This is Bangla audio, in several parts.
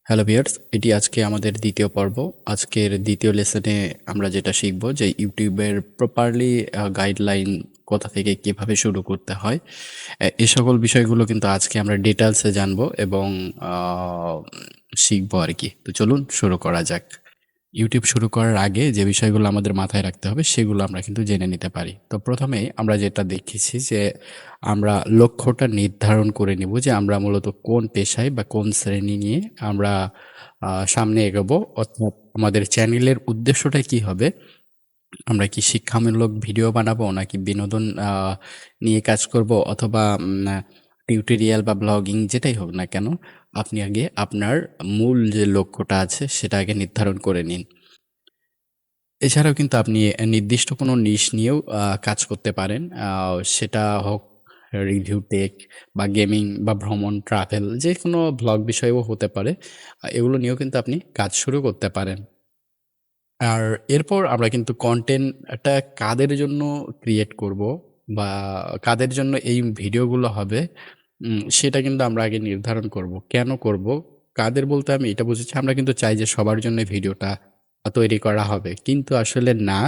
হ্যালো ভিউয়ার্স, এটি আজকে আমাদের দ্বিতীয় পর্ব। আজকের দ্বিতীয় লেসনে আমরা যেটা শিখব যে ইউটিউবের প্রপারলি গাইডলাইন কোথা থেকে কিভাবে শুরু করতে হয়। এই সকল বিষয়গুলো কিন্তু আজকে আমরা ডিটেলসে জানবো এবং শিখবো আর কি। তো চলুন শুরু করা যাক। ইউটিউব শুরু করার আগে যে বিষয়গুলো আমাদের মাথায় রাখতে হবে সেগুলো আমরা কিন্তু জেনে নিতে পারি। তো প্রথমেই আমরা যেটা দেখেছি যে আমরা লক্ষ্যটা নির্ধারণ করে নিব যে আমরা মূলত কোন পেশায় বা কোন শ্রেণী নিয়ে আমরা সামনে এগোবো, অর্থাৎ আমাদের চ্যানেলের উদ্দেশ্যটা কি হবে। আমরা কি শিক্ষামূলক ভিডিও বানাবো নাকি বিনোদন নিয়ে কাজ করব, অথবা টিউটোরিয়াল বা ব্লগিং যেটাই হোক না কেন, আপনি আগে আপনার মূল যে লক্ষ্যটা আছে সেটা আগে নির্ধারণ করে নিন। এছাড়াও কিন্তু আপনি নির্দিষ্ট কোনো নিশ নিয়েও কাজ করতে পারেন। সেটা হোক রিভিউ টেক বা গেমিং বা ভ্রমণ, ট্রাভেল, যেকোনো ভ্লগ বিষয়েও হতে পারে। এগুলো নিয়েও কিন্তু আপনি কাজ শুরু করতে পারেন। আর এরপর আমরা কিন্তু কনটেন্টটা কাদের জন্য ক্রিয়েট করব বা কাদের জন্য এই ভিডিওগুলো হবে, সেটা কিন্তু আমরা আগে নির্ধারণ করব। কেন করব? কাদের বলতে আমি এটা বুঝেছি, আমরা কিন্তু চাই যে সবার জন্য ভিডিওটা তৈরি করা হবে। কিন্তু আসলে না,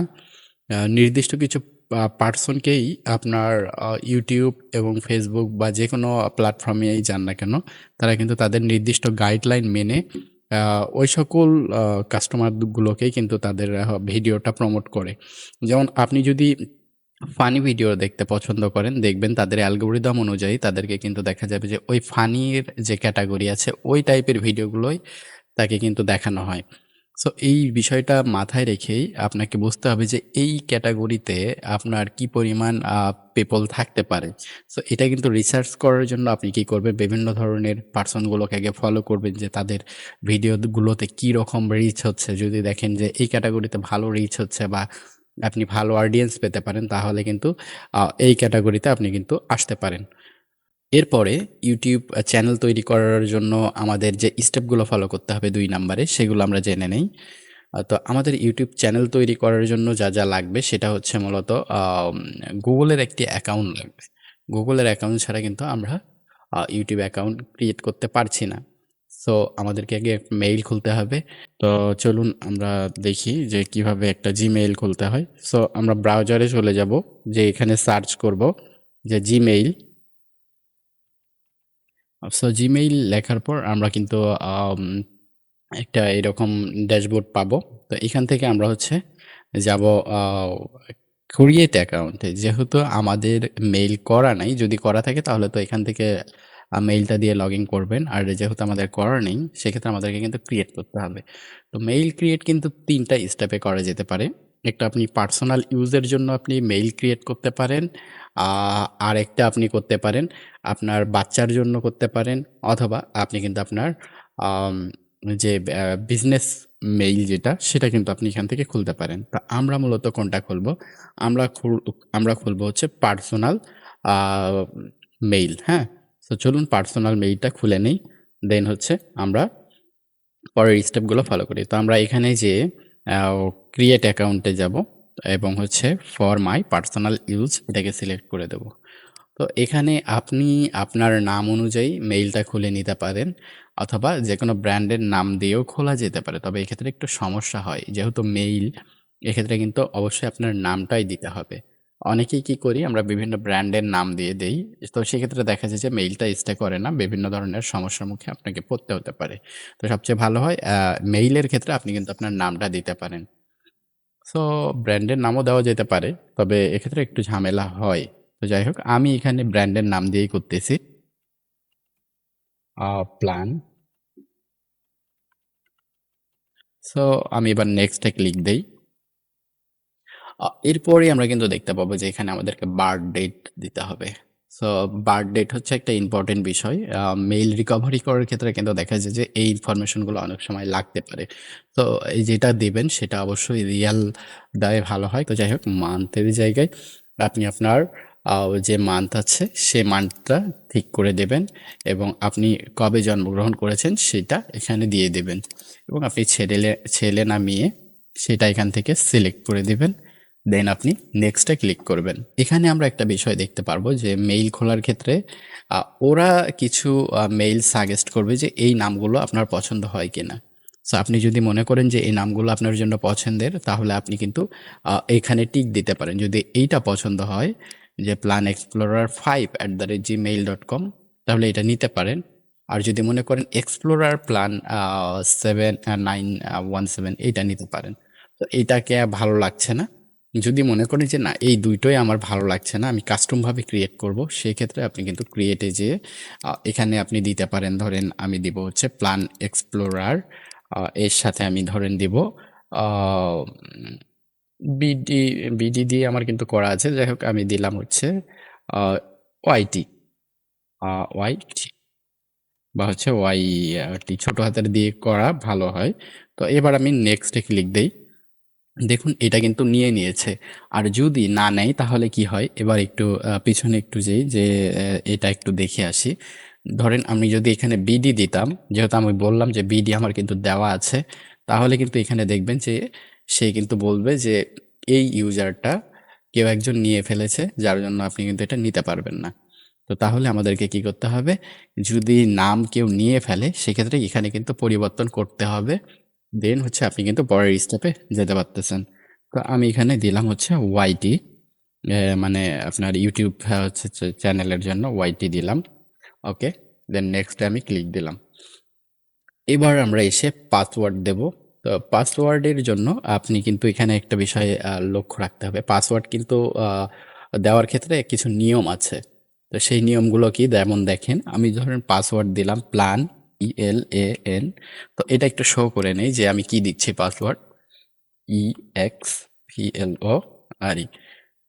নির্দিষ্ট কিছু পার্সনকেই আপনার YouTube এবং Facebook বা যেকোনো প্ল্যাটফর্মেই যান না কেন, তারা কিন্তু তাদের নির্দিষ্ট গাইডলাইন মেনে আ ওই সকল কাস্টমারগুলোকেই কিন্তু তাদের ভিডিওটা প্রমোট করে। যেমন আপনি যদি ফানি ভিডিও দেখতে পছন্দ করেন, দেখবেন তাদের অ্যালগরিদম অনুযায়ী তাদেরকে কিন্তু দেখা যাবে যে ওই ফানির যে ক্যাটেগরি আছে ওই টাইপের ভিডিওগুলোই তাকে কিন্তু দেখানো হয়। সো এই বিষয়টা মাথায় রেখেই আপনাকে বুঝতে হবে যে এই ক্যাটেগরিতে আপনার কি পরিমাণ পিপল থাকতে পারে। সো এটা কিন্তু রিসার্চ করার জন্য আপনি কি করবেন, বিভিন্ন ধরনের পারসনগুলোকে আগে ফলো করবেন যে তাদের ভিডিওগুলোতে কি রকম রিচ হচ্ছে। যদি দেখেন যে এই ক্যাটেগরিতে ভালো রিচ হচ্ছে বা আপনি ভালো অডিয়েন্স পেতে পারেন, তাহলে কিন্তু এই ক্যাটেগরিতে আপনি কিন্তু আসতে পারেন। এরপরে YouTube চ্যানেল তৈরি করার জন্য আমাদের যে স্টেপগুলো ফলো করতে হবে ২ নাম্বারে, সেগুলো আমরা জেনে নেই। তো আমাদের YouTube চ্যানেল তৈরি করার জন্য যা লাগবে সেটা হচ্ছে মূলত Google এর একটি অ্যাকাউন্ট লাগবে। Google এর অ্যাকাউন্ট ছাড়া কিন্তু আমরা YouTube অ্যাকাউন্ট ক্রিয়েট করতে পারছি না। সো আমাদেরকে আগে মেইল খুলতে হবে। তো চলুন আমরা দেখি যে কিভাবে একটা Gmail খুলতে হয়। সো আমরা ব্রাউজারে চলে যাব, যে এখানে সার্চ করব যে Gmail। সো জিমেইল লেখার পর আমরা কিন্তু আম একটা এরকম ড্যাশবোর্ড পাবো। তো এখান থেকে আমরা হচ্ছে যাব আ ক্রিয়েট অ্যাকাউন্টে। যেহেতু আমাদের মেইল করা নাই, যদি করা থাকে তাহলে তো এখান থেকে মেইলটা দিয়ে লগইন করবেন। আর যেহেতু আমাদের করা নেই, সেক্ষেত্রে আমাদেরকে কিন্তু ক্রিয়েট করতে হবে। তো মেইল ক্রিয়েট কিন্তু ৩ টা স্টেপে করা যেতে পারে। একটা আপনি পার্সোনাল ইউজের জন্য আপনি মেইল ক্রিয়েট করতে পারেন। আ আরেকটা আপনি করতে পারেন আপনার বাচ্চার জন্য করতে পারেন, অথবা আপনি কিন্তু আপনার আম যে বিজনেস মেইল যেটা, সেটা কিন্তু আপনি এখান থেকে খুলতে পারেন। তো আমরা মূলত কোনটা খুলবো? আমরা খুল আমরা খুলবো হচ্ছে পার্সোনাল আ মেইল, হ্যাঁ? সো চলুন পার্সোনাল মেইলটা খুলে নেই। দেন হচ্ছে আমরা পরের স্টেপগুলো ফলো করি। তো আমরা এখানে যেয়ে আ ক্রিয়েট অ্যাকাউন্টে যাবো এবং হচ্ছে ফর মাই পার্সোনাল ইউজ এটাকে সিলেক্ট করে দেবো। তো এখানে আপনি আপনার নাম অনুযায়ী মেইলটা খুলে নিতে পারেন, অথবা যেকোনো ব্র্যান্ডের নাম দিয়েও খোলা যেতে পারে। তবে এক্ষেত্রে একটু সমস্যা হয়। যেহেতু মেইল, এক্ষেত্রে কিন্তু অবশ্যই আপনার নামটাই দিতে হবে। অনেকেই কি করি, আমরা বিভিন্ন ব্র্যান্ডের নাম দিয়ে দেই। তো সেক্ষেত্রে দেখা যায় যে মেইলটা স্টে করে না। বিভিন্ন ধরনের সমস্যার মুখে আপনাকে পড়তে হতে পারে। তো সবচেয়ে ভালো হয় মেইলের ক্ষেত্রে আপনি কিন্তু আপনার নামটা দিতে পারেন। সো ব্র্যান্ডের নামও দেওয়া যেতে পারে। তবে এক্ষেত্রে একটু ঝামেলা হয়। তো যাই হোক, আমি এখানে ব্র্যান্ডের নাম দিয়েই করতেছি। প্ল্যান। সো আমি এবার নেক্সট এ ক্লিক দেই। এরপরেই আমরা কিন্তু দেখতে পাবো যে এখানে আমাদেরকে বার্থ ডেট দিতে হবে। সো বার্থ ডেট হচ্ছে একটা ইম্পোর্টেন্ট বিষয়। মেইল রিকভারি করার ক্ষেত্রে কিন্তু দেখা যায় যে এই ইনফরমেশনগুলো অনেক সময় লাগতে পারে। তো এই যেটা দিবেন সেটা অবশ্যই রিয়াল দেওয়াই ভালো হয়। তো যাই হোক, মান্থের জায়গায় আপনি আপনার যে মান্থ আছে সে মান্থটা ঠিক করে দেবেন এবং আপনি কবে জন্মগ্রহণ করেছেন সেটা এখানে দিয়ে দেবেন এবং আপনি ছেলে না মেয়ে সেটা এখান থেকে সিলেক্ট করে দিবেন। দেন আপনি নেক্সটে ক্লিক করবেন। এখানে আমরা একটা বিষয় দেখতে পারবো যে মেইল খোলার ক্ষেত্রে ওরা কিছু মেইল সাজেস্ট করবে যে এই নামগুলো আপনার পছন্দ হয় কিনা। সো আপনি যদি মনে করেন যে এই নামগুলো আপনার জন্য পছন্দের, তাহলে আপনি কিন্তু এখানে টিক দিতে পারেন। যদি এইটা পছন্দ হয় যে planexplorer5@gmail.com, তাহলে এটা নিতে পারেন। আর যদি মনে করেন এক্সপ্লোরার প্ল্যান 7917 এইটা নিতে পারেন। তো এইটাকে ভালো লাগছে না, যদি মনে করেন যে না এই দুইটোই আমার ভালো লাগছে না, আমি কাস্টমভাবে ক্রিয়েট করব, সেক্ষেত্রে আপনি কিন্তু ক্রিয়েটে যেয়ে এখানে আপনি দিতে পারেন। ধরেন আমি দিব হচ্ছে প্ল্যান এক্সপ্লোরার, এর সাথে আমি ধরেন দিব বিডি। বিডি দিয়ে আমার কিন্তু করা আছে, যাই হোক আমি দিলাম হচ্ছে ওয়াইটি, ওয়াইটি বা হচ্ছে ওয়াইটি ছোট হাতের দিয়ে করা ভালো হয়। তো এবার আমি নেক্সটে ক্লিক দেই। দেখুন এটা কিন্তু নিয়ে নিয়েছে। আর যদি না নেয় তাহলে কি হয়? এবার একটু পিছনে একটু যাই যে এটা একটু দেখে আসি। ধরেন আমি যদি এখানে বিডি দিতাম, যেহেতু আমি বললাম যে বিডি আমার কিন্তু দেওয়া আছে, তাহলে কিন্তু এখানে দেখবেন যে সে কিন্তু বলবে যে এই ইউজারটা কেউ একজন নিয়ে ফেলেছে, যার জন্য আপনি কিন্তু এটা নিতে পারবেন না। তো তাহলে আমাদেরকে কি করতে হবে? যদি নাম কেউ নিয়ে ফেলে সেক্ষেত্রে এখানে কিন্তু পরিবর্তন করতে হবে। দেন হচ্ছে আপনি কিন্তু পরের স্টেপে যেতে পারতেছেন। তো আমি এখানে দিলাম হচ্ছে ওয়াইটি, মানে আপনার ইউটিউব হচ্ছে চ্যানেলের জন্য ওয়াইটি দিলাম। ওকে, দেন নেক্সটে আমি ক্লিক দিলাম। এবার আমরা এসে পাসওয়ার্ড দেব। তো পাসওয়ার্ডের জন্য আপনি কিন্তু এখানে একটা বিষয় লক্ষ্য রাখতে হবে। পাসওয়ার্ড কিন্তু দেওয়ার ক্ষেত্রে কিছু নিয়ম আছে। তো সেই নিয়মগুলো কি? যেমন দেখেন, আমি ধরেন পাসওয়ার্ড দিলাম প্ল্যান, PLAN। তো এটা একটু শো করে নেই যে আমি কি দিচ্ছি পাসওয়ার্ড, EXPLORE।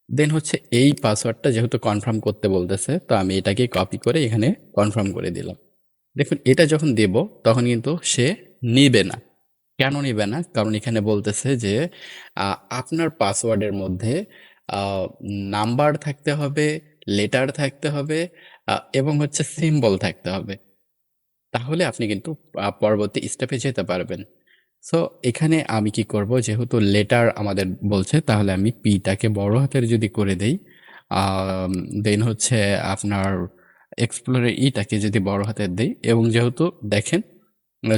দেন হচ্ছে এই পাসওয়ার্ডটা যেহেতু কনফার্ম করতে বলতেছে, তো আমি এটাকে কপি করে এখানে কনফার্ম করে দিলাম। দেখুন এটা যখন দেব তখন কিন্তু সে নিবে না। কেন নিবে না? কারণ এখানে বলতেছে যে আপনার পাসওয়ার্ডের মধ্যে আ নাম্বার থাকতে হবে, লেটার থাকতে হবে, এবং হচ্ছে সিম্বল থাকতে হবে। তাহলে আপনি কিন্তু পরবর্তী স্টেপে যেতে পারবেন। সো এখানে আমি কি করব? যেহেতু লেটার আমাদের বলছে, তাহলে আমি পিটাকে বড় হাতের যদি করে দেই, আম দেন হচ্ছে আপনার এক্সপ্লোরের ইটাকে যদি বড় হাতের দেই, এবং যেহেতু দেখেন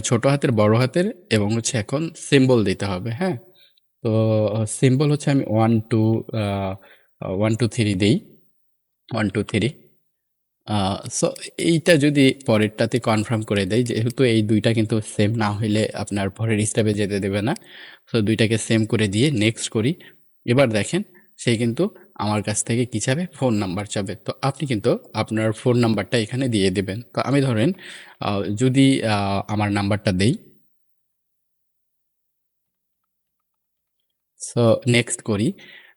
ছোট হাতের, বড় হাতের এবং হচ্ছে এখন সিম্বল দিতে হবে, হ্যাঁ? তো সিম্বল হচ্ছে আমি 1 2 আ 1 2 3 দেই। 1 2 3। আ সো এইটা যদি পরেরটাতে কনফার্ম করে দেই, যেহেতু এই ২ টা কিন্তু সেম না হইলে আপনার পরের স্টেপে যেতে দেবে না। সো ২ টাকে সেম করে দিয়ে নেক্সট করি। এবার দেখেন সে কিন্তু আমার কাছ থেকে কি চাবে? ফোন নাম্বার চাবে। তো আপনি কিন্তু আপনার ফোন নাম্বারটা এখানে দিয়ে দিবেন। তো আমি ধরেন আ যদি আমার নাম্বারটা দেই, সো নেক্সট করি।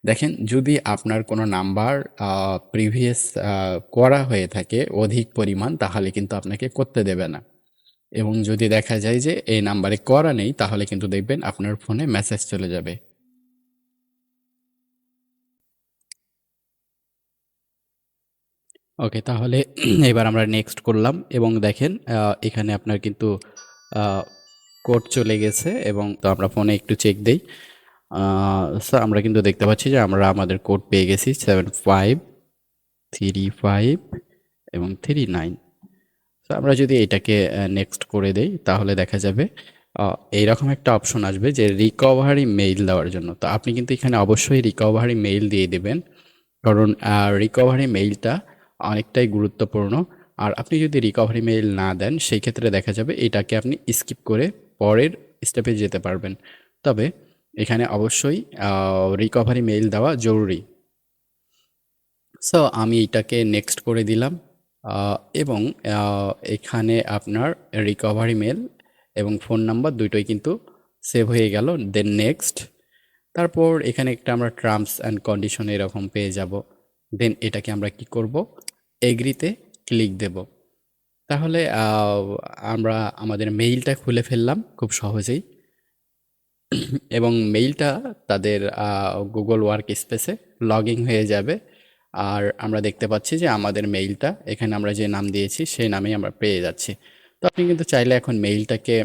দেখেন যদি আপনার কোনো নাম্বার আ প্রিভিয়াস করা হয়ে থাকে অধিক পরিমাণ, তাহলে কিন্তু আপনাকে করতে দেবে না। এবং যদি দেখা যায় যে এই নাম্বারে করা নেই, তাহলে কিন্তু দেখবেন আপনার ফোনে মেসেজ চলে যাবে। ওকে, তাহলে এবার আমরা নেক্সট করলাম এবং দেখেন এখানে আপনার কিন্তু আ কোড চলে গেছে, এবং তো আমরা ফোনে একটু চেক দেই। আ সো আমরা কিন্তু দেখতে পাচ্ছি যে আমরা আমাদের কোড পেয়ে গেছি 7535 এবং 39। সো আমরা যদি এটাকে নেক্সট করে দেই, তাহলে দেখা যাবে আ এইরকম একটা অপশন আসবে যে রিকভারি মেইল দেওয়ার জন্য। তো আপনি কিন্তু এখানে অবশ্যই রিকভারি মেইল দিয়ে দিবেন। কারণ রিকভারি মেইলটা অনেকটাই গুরুত্বপূর্ণ। আর আপনি যদি রিকভারি মেইল না দেন, সেই ক্ষেত্রে দেখা যাবে এটাকে আপনি স্কিপ করে পরের স্টেপে যেতে পারবেন। তবে এখানে অবশ্যই আ রিকভারি মেইল দেওয়া জরুরি। সো আমি এটাকে নেক্সট করে দিলাম। আ এবং আ এখানে আপনার রিকভারি মেইল এবং ফোন নাম্বার দুটোই কিন্তু সেভ হয়ে গেল। Then next. তারপর এখানে একটা আমরা টার্মস অ্যান্ড কন্ডিশন এরকম পেয়ে যাব। দেন এটাকে আমরা কি করব? এগ্রিতে ক্লিক দেব। তাহলে আমরা আমাদের মেইলটা খুলে ফেললাম খুব সহজেই। এবং মেইলটা তাদের গুগল ওয়ার্ক স্পেসে লগইন হয়ে যাবে। আর আমরা দেখতে পাচ্ছি যে আমাদের মেইলটা এখানে আমরা যে নাম দিয়েছি সেই নামেই আমরা পেয়ে যাচ্ছি। তো আপনি কিন্তু চাইলে এখন মেইলটাকে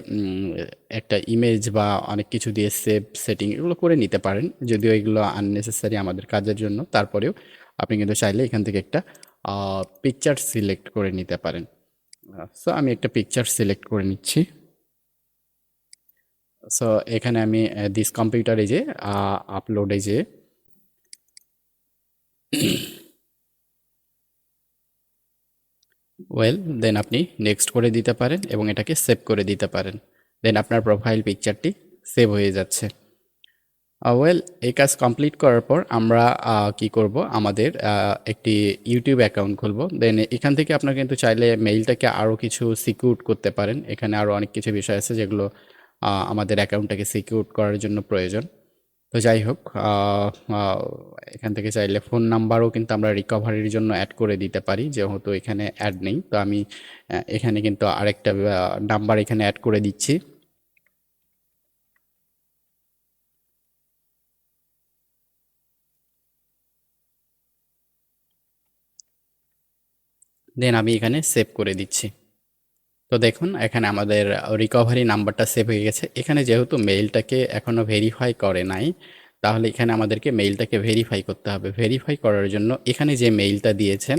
একটা ইমেজ বা অনেক কিছু দিয়ে সেভ সেটিং এগুলো করে নিতে পারেন। যদিও এগুলো আননেসেসারি আমাদের কাজের জন্য। তারপরেও আপনি কিন্তু চাইলে এখান থেকে একটা পিকচার সিলেক্ট করে নিতে পারেন। সো আমি একটা পিকচার সিলেক্ট করে নিচ্ছি। সো এখানে আমি দিস কম্পিউটারে যে আপলোডে যে দেন আপনি নেক্সট করে দিতে পারেন এবং এটাকে সেভ করে দিতে পারেন। দেন আপনার প্রোফাইল পিকচারটি সেভ হয়ে যাচ্ছে। এই কাজ কমপ্লিট করার পর আমরা কি করব, আমাদের একটি ইউটিউব অ্যাকাউন্ট খুলব। দেন এখান থেকে আপনারা কিন্তু চাইলে মেইলটাকে আরও কিছু সিকিউর করতে পারেন। এখানে আরও অনেক কিছু বিষয় আছে যেগুলো আমাদের অ্যাকাউন্টটাকে সিকিউর করার জন্য প্রয়োজন। তো যাই হোক, এখান থেকে চাইলে ফোন নাম্বারও কিন্তু আমরা রিকভারির জন্য অ্যাড করে দিতে পারি, যেহেতু এখানে অ্যাড নেই। তো আমি এখানে কিন্তু আরেকটা নাম্বার এখানে অ্যাড করে দিচ্ছি। দেন আমি এখানে সেভ করে দিচ্ছি। তো দেখুন এখানে আমাদের রিকভারি নাম্বারটা সেভ হয়ে গেছে। এখানে যেহেতু মেইলটাকে এখনও ভেরিফাই করে নাই, তাহলে এখানে আমাদেরকে মেইলটাকে ভেরিফাই করতে হবে। ভেরিফাই করার জন্য এখানে যে মেইলটা দিয়েছেন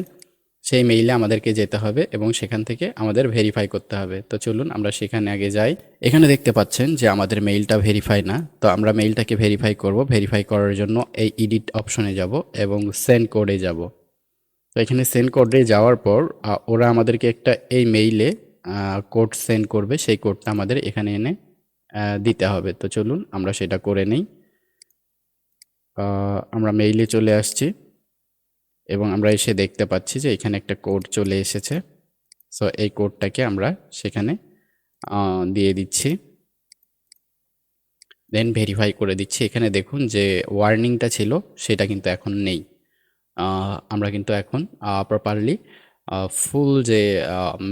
সেই মেইলে আমাদেরকে যেতে হবে এবং সেখান থেকে আমাদের ভেরিফাই করতে হবে। তো চলুন আমরা সেখানে আগে যাই। এখানে দেখতে পাচ্ছেন যে আমাদের মেইলটা ভেরিফাই না। তো আমরা মেইলটাকে ভেরিফাই করব। ভেরিফাই করার জন্য এই এডিট অপশনে যাব এবং সেন্ড কোডে যাব। তো এখানে সেন্ড কোডে যাওয়ার পর ওরা আমাদেরকে একটা এই মেইলে কোড সেন্ড করবে। সেই কোডটা আমাদের এখানে এনে দিতে হবে। তো চলুন আমরা সেটা করে নেই। আমরা মেইলে চলে আসছি এবং আমরা এসে দেখতে পাচ্ছি যে এখানে একটা কোড চলে এসেছে। সো এই কোডটাকে আমরা সেখানে দিয়ে দিচ্ছি। দেন ভেরিফাই করে দিচ্ছি। এখানে দেখুন যে ওয়ার্নিংটা ছিল সেটা কিন্তু এখন নেই। আমরা কিন্তু এখন প্রপারলি ফুল যে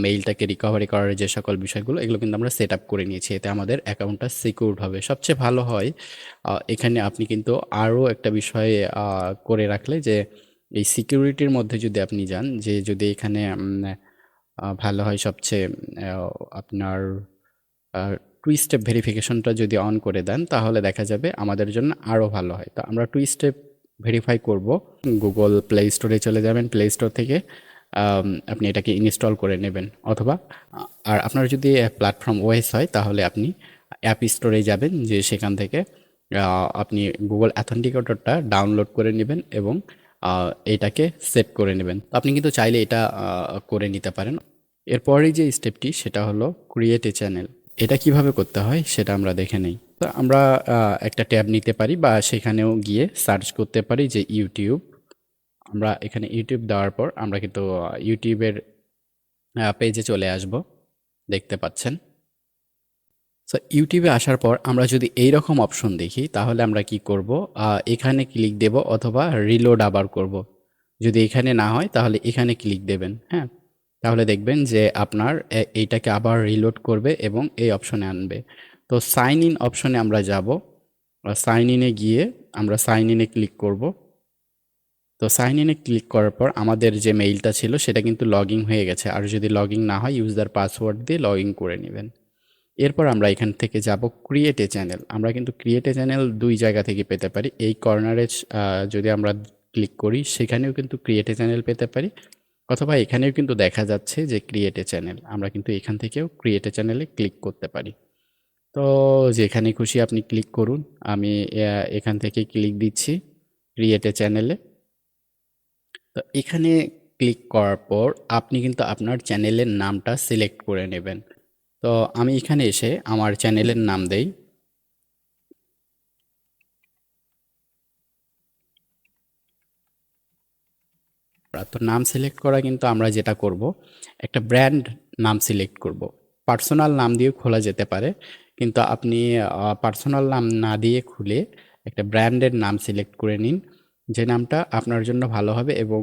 মেইলটাকে রিকভারি করার যে সকল বিষয়গুলো এগুলো কিন্তু আমরা সেট আপ করে নিয়েছি। এতে আমাদের অ্যাকাউন্টটা সিকিউরড হবে। সবচেয়ে ভালো হয় এখানে আপনি কিন্তু আরও একটা বিষয় করে রাখলে, যে এই সিকিউরিটির মধ্যে যদি আপনি যান, যে যদি এখানে ভালো হয় সবচেয়ে আপনার টু স্টেপ ভেরিফিকেশনটা যদি অন করে দেন তাহলে দেখা যাবে আমাদের জন্য আরও ভালো হয়। তো আমরা টু স্টেপ ভেরিফাই করব। গুগল প্লে স্টোরে চলে যাবেন। প্লে স্টোর থেকে আপনি এটাকে ইনস্টল করে নেবেন, অথবা আর আপনার যদি প্ল্যাটফর্ম ওএস হয় তাহলে আপনি অ্যাপ স্টোরে যাবেন, যে সেখান থেকে আপনি গুগল অথেন্টিকেটরটা ডাউনলোড করে নেবেন এবং এটাকে সেভ করে নেবেন। তো আপনি কিন্তু চাইলে এটা করে নিতে পারেন। এরপরেই যে স্টেপটি সেটা হলো ক্রিয়েট এ চ্যানেল। এটা কিভাবে করতে হয় সেটা আমরা দেখে নেই। তো আমরা একটা ট্যাব নিতে পারি বা সেখানেও গিয়ে সার্চ করতে পারি যে ইউটিউব। আমরা এখানে ইউটিউব দেওয়ার পর আমরা কিন্তু ইউটিউবের পেজে চলে আসব, দেখতে পাচ্ছেন। সো ইউটিউবে আসার পর আমরা যদি এইরকম অপশন দেখি তাহলে আমরা কি করব, এখানে ক্লিক দেব অথবা রিলোড আবার করব। যদি এখানে না হয় তাহলে এখানে ক্লিক দেবেন, হ্যাঁ। তাহলে দেখবেন যে আপনার এইটাকে আবার রিলোড করবে এবং এই অপশনে আনবে। তো সাইন ইন অপশনে আমরা যাব। সাইন ইনে গিয়ে আমরা সাইন ইনে ক্লিক করব। তো সাইন ইনে ক্লিক করার পর আমাদের যে মেইলটা ছিল সেটা কিন্তু লগইন হয়ে গেছে। আর যদি লগইন না হয় ইউজার পাসওয়ার্ড দিয়ে লগইন করে নেবেন। এরপর আমরা এখান থেকে যাব ক্রিয়েট এ চ্যানেল। আমরা কিন্তু ক্রিয়েট এ চ্যানেল ২ জায়গা থেকে পেতে পারি। এই কর্নারে যদি আমরা ক্লিক করি সেখানেও কিন্তু ক্রিয়েট এ চ্যানেল পেতে পারি, অথবা এখানেও কিন্তু দেখা যাচ্ছে যে ক্রিয়েট এ চ্যানেল। আমরা কিন্তু এখান থেকেও ক্রিয়েট এ চ্যানেলে ক্লিক করতে পারি। তো যেখানে খুশি আপনি ক্লিক করুন। আমি এখান থেকে ক্লিক দিচ্ছি ক্রিয়েট এ চ্যানেলে। তো এখানে ক্লিক করার পর আপনি কিন্তু আপনার চ্যানেলের নামটা সিলেক্ট করে নেবেন। তো আমি এখানে এসে আমার চ্যানেলের নাম দেই। তো নাম সিলেক্ট করা কিন্তু আমরা যেটা করব, একটা ব্র্যান্ড নাম সিলেক্ট করব। পার্সোনাল নাম দিয়েও খোলা যেতে পারে, কিন্তু আপনি পার্সোনাল নাম না দিয়ে খুলে একটা ব্র্যান্ডের নাম সিলেক্ট করে নিন, যে নামটা আপনার জন্য ভালো হবে এবং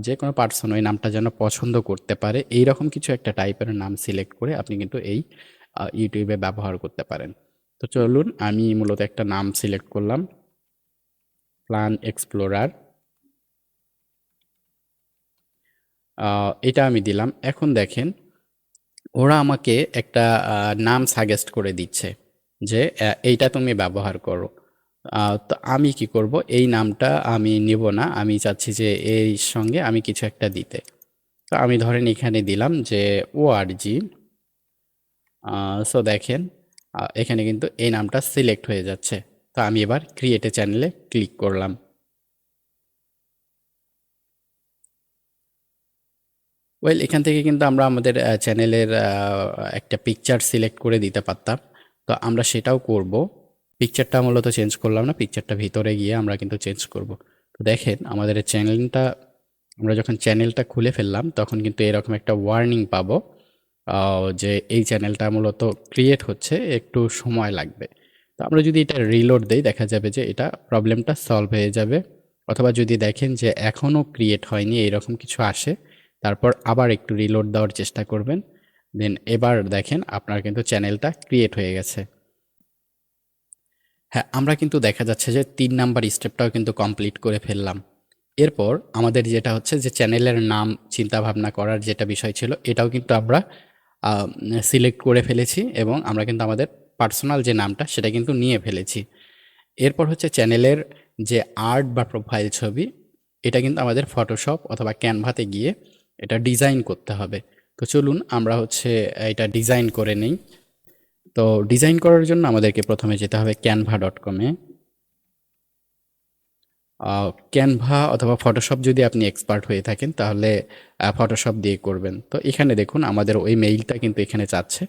যে কোনো পার্সন ওই নামটা যেন পছন্দ করতে পারে এইরকম কিছু একটা টাইপের নাম সিলেক্ট করে আপনি কিন্তু এই ইউটিউবে ব্যবহার করতে পারেন। তো চলুন আমি মূলত একটা নাম সিলেক্ট করলাম, প্ল্যান এক্সপ্লোরার। এটা আমি দিলাম। এখন দেখেন ওরা আমাকে একটা নাম সাজেস্ট করে দিচ্ছে যে এইটা তুমি ব্যবহার করো। তো আমি কি করব, এই নামটা আমি নিব না, আমি চাচ্ছি যে এই সঙ্গে আমি কিছু একটা দিতে। তো আমি ধরেন এখানে দিলাম যে ওআরজি। সো দেখেন এখানে কিন্তু এই নামটা সিলেক্ট হয়ে যাচ্ছে। তো আমি এবার ক্রিয়েট এ চ্যানেলে ক্লিক করলাম। ওয়েল, এখান থেকে কিন্তু আমরা আমাদের চ্যানেলের একটা পিকচার সিলেক্ট করে দিতে পারতাম। তো আমরা সেটাও করব। পিকচারটা মূলত চেঞ্জ করলাম না, পিকচারটা ভিতরে গিয়ে আমরা কিন্তু চেঞ্জ করব। তো দেখেন আমাদের চ্যানেলটা, আমরা যখন চ্যানেলটা খুলে ফেললাম তখন কিন্তু এরকম একটা ওয়ার্নিং পাবো যে এই চ্যানেলটা মূলত ক্রিয়েট হচ্ছে, একটু সময় লাগবে। তো আমরা যদি এটা রিলোড দেই দেখা যাবে যে এটা প্রবলেমটা সলভ হয়ে যাবে। অথবা যদি দেখেন যে এখনও ক্রিয়েট হয়নি এরকম কিছু আসে, তারপর আবার একটু রিলোড দেওয়ার চেষ্টা করবেন। দেন এবার দেখেন আপনার কিন্তু চ্যানেলটা ক্রিয়েট হয়ে গেছে। হ্যাঁ, আমরা কিন্তু দেখা যাচ্ছে যে ৩ নাম্বার স্টেপটাও কিন্তু কমপ্লিট করে ফেললাম। এরপর আমাদের যেটা হচ্ছে যে চ্যানেলের নাম চিন্তাভাবনা করার যেটা বিষয় ছিল, এটাও কিন্তু আমরা আ সিলেক্ট করে ফেলেছি এবং আমরা কিন্তু আমাদের পার্সোনাল যে নামটা সেটা কিন্তু নিয়ে ফেলেছি। এরপর হচ্ছে চ্যানেলের যে আর্ট বা প্রোফাইল ছবি, এটা কিন্তু আমাদের ফটোশপ অথবা ক্যানভাতে গিয়ে এটা ডিজাইন করতে হবে। তো চলুন আমরা হচ্ছে এটা ডিজাইন করে নেই। তো ডিজাইন করার জন্য আমাদেরকে প্রথমে যেতে হবে canva.com এ। ক্যানভা অথবা ফটোশপ যদি আপনি এক্সপার্ট হয়ে থাকেন তাহলে ফটোশপ দিয়ে করবেন। তো এখানে দেখুন আমাদের ওই মেইলটা কিন্তু এখানে চাচ্ছে।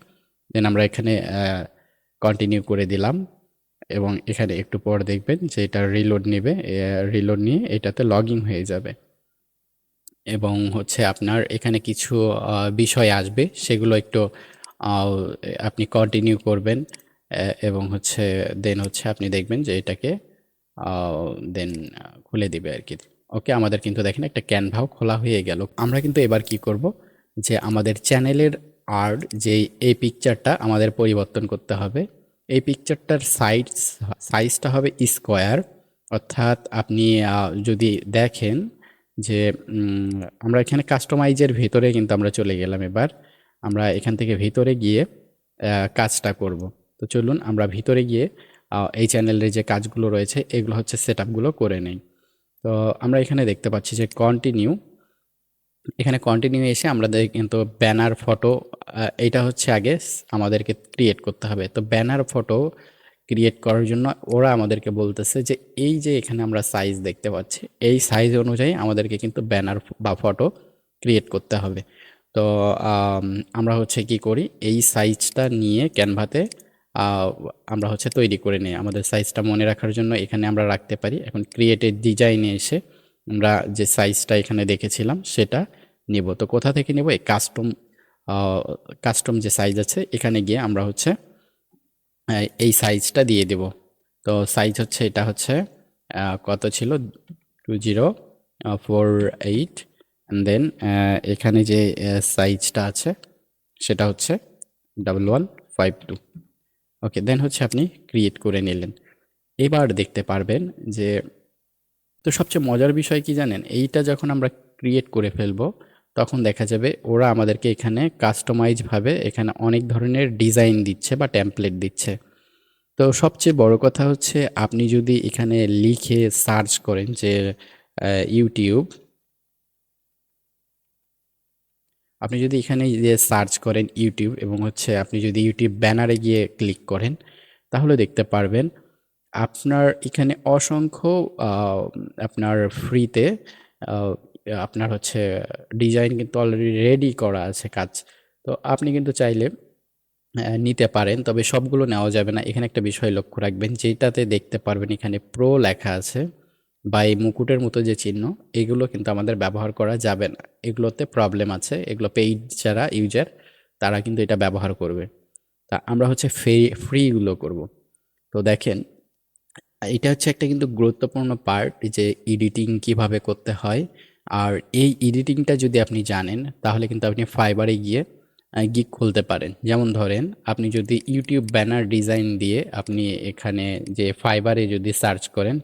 দেন আমরা এখানে কন্টিনিউ করে দিলাম এবং এখানে একটু পর দেখবেন যে এটা রিলোড নেবে। রিলোড নিয়ে এটাতে লগইন হয়ে যাবে এবং হচ্ছে আপনার এখানে কিছু বিষয় আসবে, সেগুলো একটু আ আপনি কন্টিনিউ করবেন এবং হচ্ছে দেন হচ্ছে আপনি দেখবেন যে এটাকে আ দেন খুলে দিবে আরকি। ওকে, আমাদের কিন্তু দেখেন একটা ক্যানভাও খোলা হয়ে গেল। আমরা কিন্তু এবার কি করব যে আমাদের চ্যানেলের আর্ট যেই এই পিকচারটা আমাদের পরিবর্তন করতে হবে। এই পিকচারটার সাইজটা হবে স্কোয়ার। অর্থাৎ আপনি যদি দেখেন যে আমরা এখানে কাস্টমাইজের ভেতরে কিন্তু আমরা চলে গেলাম এবার। আমরা এখান থেকে ভিতরে গিয়ে কাজটা করব। তো চলুন আমরা ভিতরে গিয়ে এই চ্যানেলের যে কাজগুলো রয়েছে এগুলো হচ্ছে সেটআপগুলো করে নেই। তো আমরা এখানে দেখতে পাচ্ছি যে কন্টিনিউ, এখানে কন্টিনিউ এসে আমাদের কিন্তু ব্যানার ফটো এইটা হচ্ছে আগে আমাদেরকে ক্রিয়েট করতে হবে। তো ব্যানার ফটো ক্রিয়েট করার জন্য ওরা আমাদেরকে বলতেছে যে এই যে এখানে আমরা সাইজ দেখতে পাচ্ছি, এই সাইজ অনুযায়ী আমাদেরকে কিন্তু ব্যানার বা ফটো ক্রিয়েট করতে হবে। তো আম, আমরা হচ্ছে কি করি, এই সাইজটা নিয়ে ক্যানভাতে আমরা হচ্ছে তৈরি করে নিই। আমাদের সাইজটা মনে রাখার জন্য এখানে আমরা রাখতে পারি। এখন ক্রিয়েটেড ডিজাইনে এসে আমরা যে সাইজটা এখানে দেখেছিলাম সেটা নিব। তো কোথা থেকে নিব, এই কাস্টম যে সাইজ আছে এখানে গিয়ে আমরা হচ্ছে এই সাইজটা দিয়ে দেব। তো সাইজ হচ্ছে এটা হচ্ছে কত ছিল, 2048 অ্যান্ড দেন এখানে যে সাইজটা আছে সেটা হচ্ছে 1152। ওকে, দেন হচ্ছে আপনি ক্রিয়েট করে নিলেন। এবার দেখতে পারবেন যে, তো সবচেয়ে মজার বিষয় কি জানেন, এইটা যখন আমরা ক্রিয়েট করে ফেলবো তখন দেখা যাবে ওরা আমাদেরকে এখানে কাস্টমাইজ ভাবে এখানে অনেক ধরনের ডিজাইন দিচ্ছে বা টেমপ্লেট দিচ্ছে। তো সবচেয়ে বড় কথা হচ্ছে আপনি যদি এখানে লিখে সার্চ করেন যে ইউটিউব, আপনি যদি এখানে যে সার্চ করেন ইউটিউব এবং হচ্ছে আপনি যদি ইউটিউব ব্যানারে গিয়ে ক্লিক করেন তাহলে দেখতে পারবেন আপনার এখানে অসংখ্য আপনার ফ্রিতে আপনার হচ্ছে ডিজাইন কিন্তু অলরেডি রেডি করা আছে কাজ। তো আপনি কিন্তু চাইলে নিতে পারেন, তবে সবগুলো নেওয়া যাবে না। এখানে একটা বিষয় লক্ষ্য রাখবেন, যেটাতে দেখতে পারবেন এখানে প্রো লেখা আছে বা এই মুকুটের মতো যে চিহ্ন, এগুলো কিন্তু আমাদের ব্যবহার করা যাবে না। এগুলোতে প্রবলেম আছে। এগুলো পেইড যারা ইউজার তারা কিন্তু এটা ব্যবহার করবে। তা আমরা হচ্ছে ফ্রিগুলো করব। তো দেখেন এটা হচ্ছে একটা কিন্তু গুরুত্বপূর্ণ পার্ট যে এডিটিং কিভাবে করতে হয়। আর এই এডিটিংটা যদি আপনি জানেন তাহলে কিন্তু আপনি ফাইবারে গিয়ে গিগ খুলতে পারেন। যেমন ধরেন আপনি যদি ইউটিউব ব্যানার ডিজাইন দিয়ে আপনি এখানে যে ফাইবারে যদি সার্চ করেন,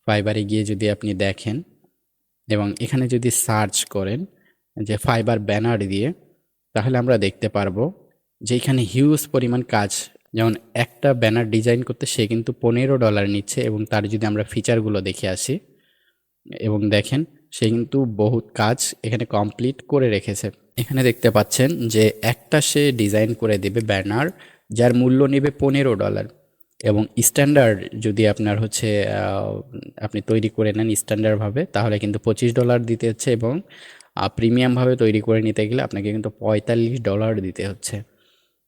ফাইবারে গিয়ে যদি আপনি দেখেন এবং এখানে যদি সার্চ করেন যে ফাইবার ব্যানার দিয়ে, তাহলে আমরা দেখতে পারবো যে এখানে হিউজ পরিমাণ কাজ। যেমন একটা ব্যানার ডিজাইন করতে সে কিন্তু $15 নিচ্ছে, এবং তার যদি আমরা ফিচারগুলো দেখে আসি এবং দেখেন সে কিন্তু বহুত কাজ এখানে কমপ্লিট করে রেখেছে। এখানে দেখতে পাচ্ছেন যে একটা সে ডিজাইন করে দেবে ব্যানার, যার মূল্য নেবে $15, এবং স্ট্যান্ডার্ড যদি আপনার হচ্ছে আপনি তৈরি করে নেন স্ট্যান্ডার্ডভাবে, তাহলে কিন্তু $25 দিতে হচ্ছে, এবং প্রিমিয়ামভাবে তৈরি করে নিতে গেলে আপনাকে কিন্তু $45 দিতে হচ্ছে।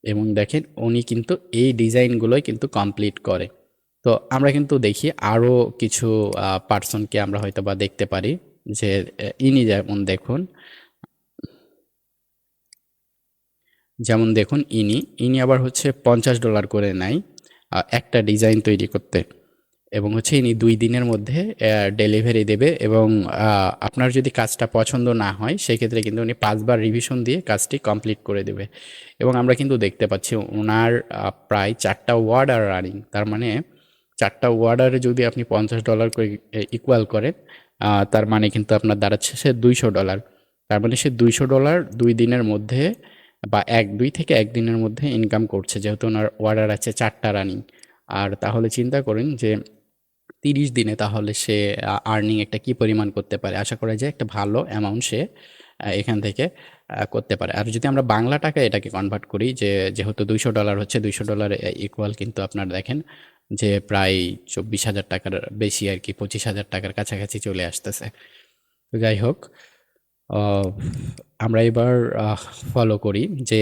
এবং দেখেন উনি কিন্তু এই ডিজাইনগুলোই কিন্তু কমপ্লিট করে। তো আমরা কিন্তু দেখি আরও কিছু পার্সনকে আমরা হয়তো বা দেখতে পারি, যে ইনি যেমন দেখুন ইনি আবার হচ্ছে $50 করে নেয় একটা ডিজাইন তৈরি করতে, এবং হচ্ছে ইনি 2 দিনের মধ্যে ডেলিভারি দেবে, এবং আপনার যদি কাজটা পছন্দ না হয় সেক্ষেত্রে কিন্তু উনি 5বার রিভিশন দিয়ে কাজটি কমপ্লিট করে দেবে। এবং আমরা কিন্তু দেখতে পাচ্ছি ওনার প্রায় 4টা অর্ডার রানিং। তার মানে 4টা অর্ডারে যদি আপনি $50 করে ইকুয়াল করেন, তার মানে কিন্তু আপনার দাঁড়াচ্ছে সে $200। তার মানে সে $200 2 দিনের মধ্যে বা 2 থেকে 1 দিনের মধ্যে ইনকাম করছে, যেহেতু ওনার অর্ডার আছে 4টা রানিং। আর তাহলে চিন্তা করেন যে 30 দিনে তাহলে সে আর্নিং একটা কি পরিমাণ করতে পারে। আশা করা যায় একটা ভালো অ্যামাউন্ট সে এখান থেকে করতে পারে। আর যদি আমরা বাংলা টাকায় এটাকে কনভার্ট করি, যেহেতু $200 হচ্ছে, $200 ইকুয়াল কিন্তু আপনার দেখেন যে প্রায় 24,000 টাকার বেশি আর কি, 25,000 টাকার কাছাকাছি চলে আসতেছে। তো যাই হোক, আহ, আমরা এবার ফলো করি যে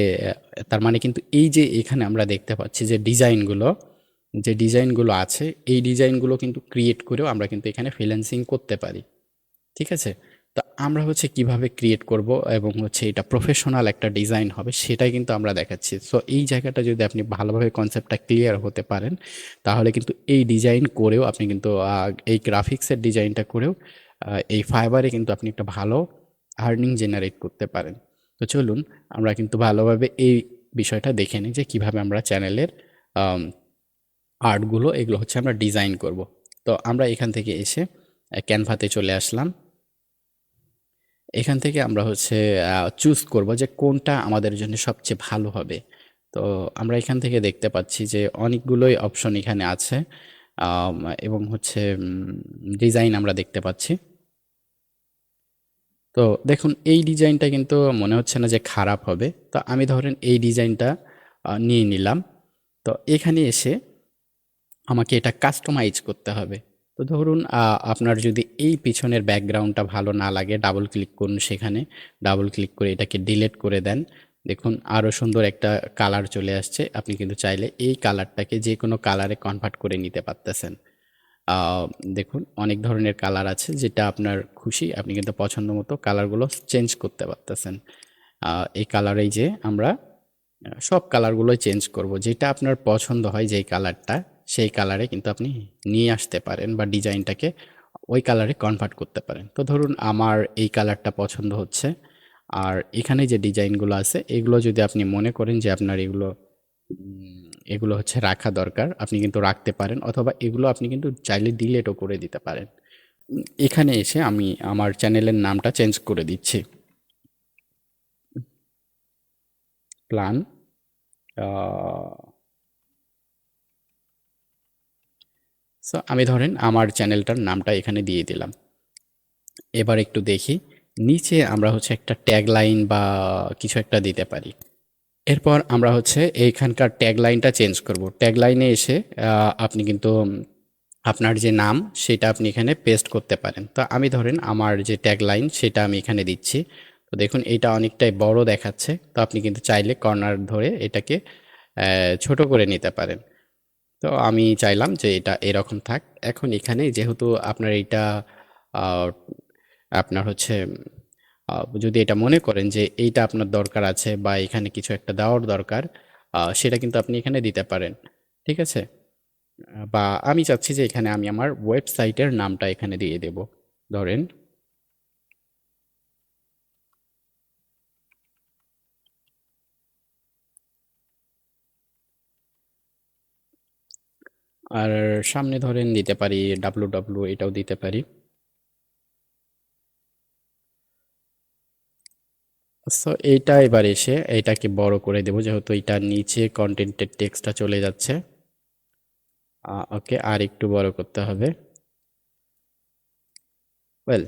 তার মানে কিন্তু এই যে এখানে আমরা দেখতে পাচ্ছি যে ডিজাইনগুলো আছে, এই ডিজাইনগুলো কিন্তু ক্রিয়েট করেও আমরা কিন্তু এখানে ফ্রিল্যান্সিং করতে পারি। ঠিক আছে? তো আমরা হচ্ছে কিভাবে ক্রিয়েট করব এবং হচ্ছে এটা প্রফেশনাল একটা ডিজাইন হবে সেটাই কিন্তু আমরা দেখাচ্ছি। সো এই জায়গাটা যদি আপনি ভালোভাবে কনসেপ্টটা ক্লিয়ার হতে পারেন, তাহলে কিন্তু এই ডিজাইন করেও আপনি কিন্তু এই গ্রাফিক্সের ডিজাইনটা করেও এই ফাইবারে কিন্তু আপনি একটা ভালো আর্নিং জেনারেট করতে পারেন। তো চলুন আমরা কিন্তু ভালোভাবে এই বিষয়টা দেখে নিই যে কিভাবে আমরা চ্যানেলের আর্টগুলো এগুলো হচ্ছে আমরা ডিজাইন করব। তো আমরা এখান থেকে এসে ক্যানভাতে চলে আসলাম। এখান থেকে আমরা হচ্ছে চুজ করব যে কোনটা আমাদের জন্য সবচেয়ে ভালো হবে। তো আমরা এখান থেকে দেখতে পাচ্ছি যে অনেকগুলোই অপশন এখানে আছে, আম, এবং হচ্ছে ডিজাইন আমরা দেখতে পাচ্ছি। তো দেখুন এই ডিজাইনটা কিন্তু মনে হচ্ছে না যে খারাপ হবে। তো আমি ধরেন এই ডিজাইনটা নিয়ে নিলাম। তো এখানে এসে আমাকে এটা কাস্টমাইজ করতে হবে। তো ধরুন আপনার যদি এই পিছনের ব্যাকগ্রাউন্ডটা ভালো না লাগে, ডাবল ক্লিক করুন সেখানে। ডাবল ক্লিক করে এটাকে ডিলিট করে দেন। দেখুন আরও সুন্দর একটা কালার চলে আসছে। আপনি কিন্তু চাইলে এই কালারটাকে যেকোনো কালারে কনভার্ট করে নিতে পারতেছেন। আ দেখুন অনেক ধরনের কালার আছে, যেটা আপনার খুশি আপনি কিন্তু পছন্দ মতো কালারগুলো চেঞ্জ করতে পারতেছেন। এই কালারেই যে আমরা সব কালারগুলোই চেঞ্জ করব। যেটা আপনার পছন্দ হয় যেই কালারটা, সেই কালারে কিন্তু আপনি নিয়ে আসতে পারেন বা ডিজাইনটাকে ওই কালারে কনভার্ট করতে পারেন। তো ধরুন আমার এই কালারটা পছন্দ হচ্ছে। আর এখানে যে ডিজাইনগুলো আছে এগুলো যদি আপনি মনে করেন যে আপনার এগুলো হচ্ছে রাখা দরকার, আপনি কিন্তু রাখতে পারেন, অথবা এগুলো আপনি কিন্তু চাইলে ডিলিটও করে দিতে পারেন। এখানে এসে আমি আমার চ্যানেলের নামটা চেঞ্জ করে দিচ্ছি। প্ল্যান সো আমি ধরেন আমার চ্যানেলটার নামটা এখানে দিয়ে দিলাম। এবার একটু দেখি নিচে আমরা হচ্ছে একটা ট্যাগলাইন বা কিছু একটা দিতে পারি। এরপর আমরা হচ্ছে এইখানকার ট্যাগলাইনটা চেঞ্জ করব। ট্যাগলাইনে এসে আপনি কিন্তু আপনার যে নাম সেটা আপনি এখানে পেস্ট করতে পারেন। তো আমি ধরেন আমার যে ট্যাগলাইন সেটা আমি এখানে দিচ্ছি। তো দেখুন এটা অনেকটাই বড় দেখাচ্ছে। তো আপনি কিন্তু চাইলে কর্নার ধরে এটাকে ছোট করে নিতে পারেন। তো আমি চাইলাম যে এটা এরকম থাক। এখন এখানে যেহেতু আপনার এইটা আ আপনার হচ্ছে যদি এটা মনে করেন যে এইটা আপনার দরকার আছে বা এখানে কিছু একটা দেওয়ার দরকার, সেটা কিন্তু আপনি এখানে দিতে পারেন। ঠিক আছে? বা আমি চাচ্ছি যে এখানে আমি আমার ওয়েবসাইটের নামটা এখানে দিয়ে দেব। ধরেন আর সামনে ধরেন দিতে পারি www, এটাও দিতে পারি। সো এইটা এবার এসে এইটাকে বড় করে দেব, যেহেতু এইটার নিচে কন্টেন্টের টেক্সটটা চলে যাচ্ছে। ওকে, আর একটু বড় করতে হবে। ওয়েল,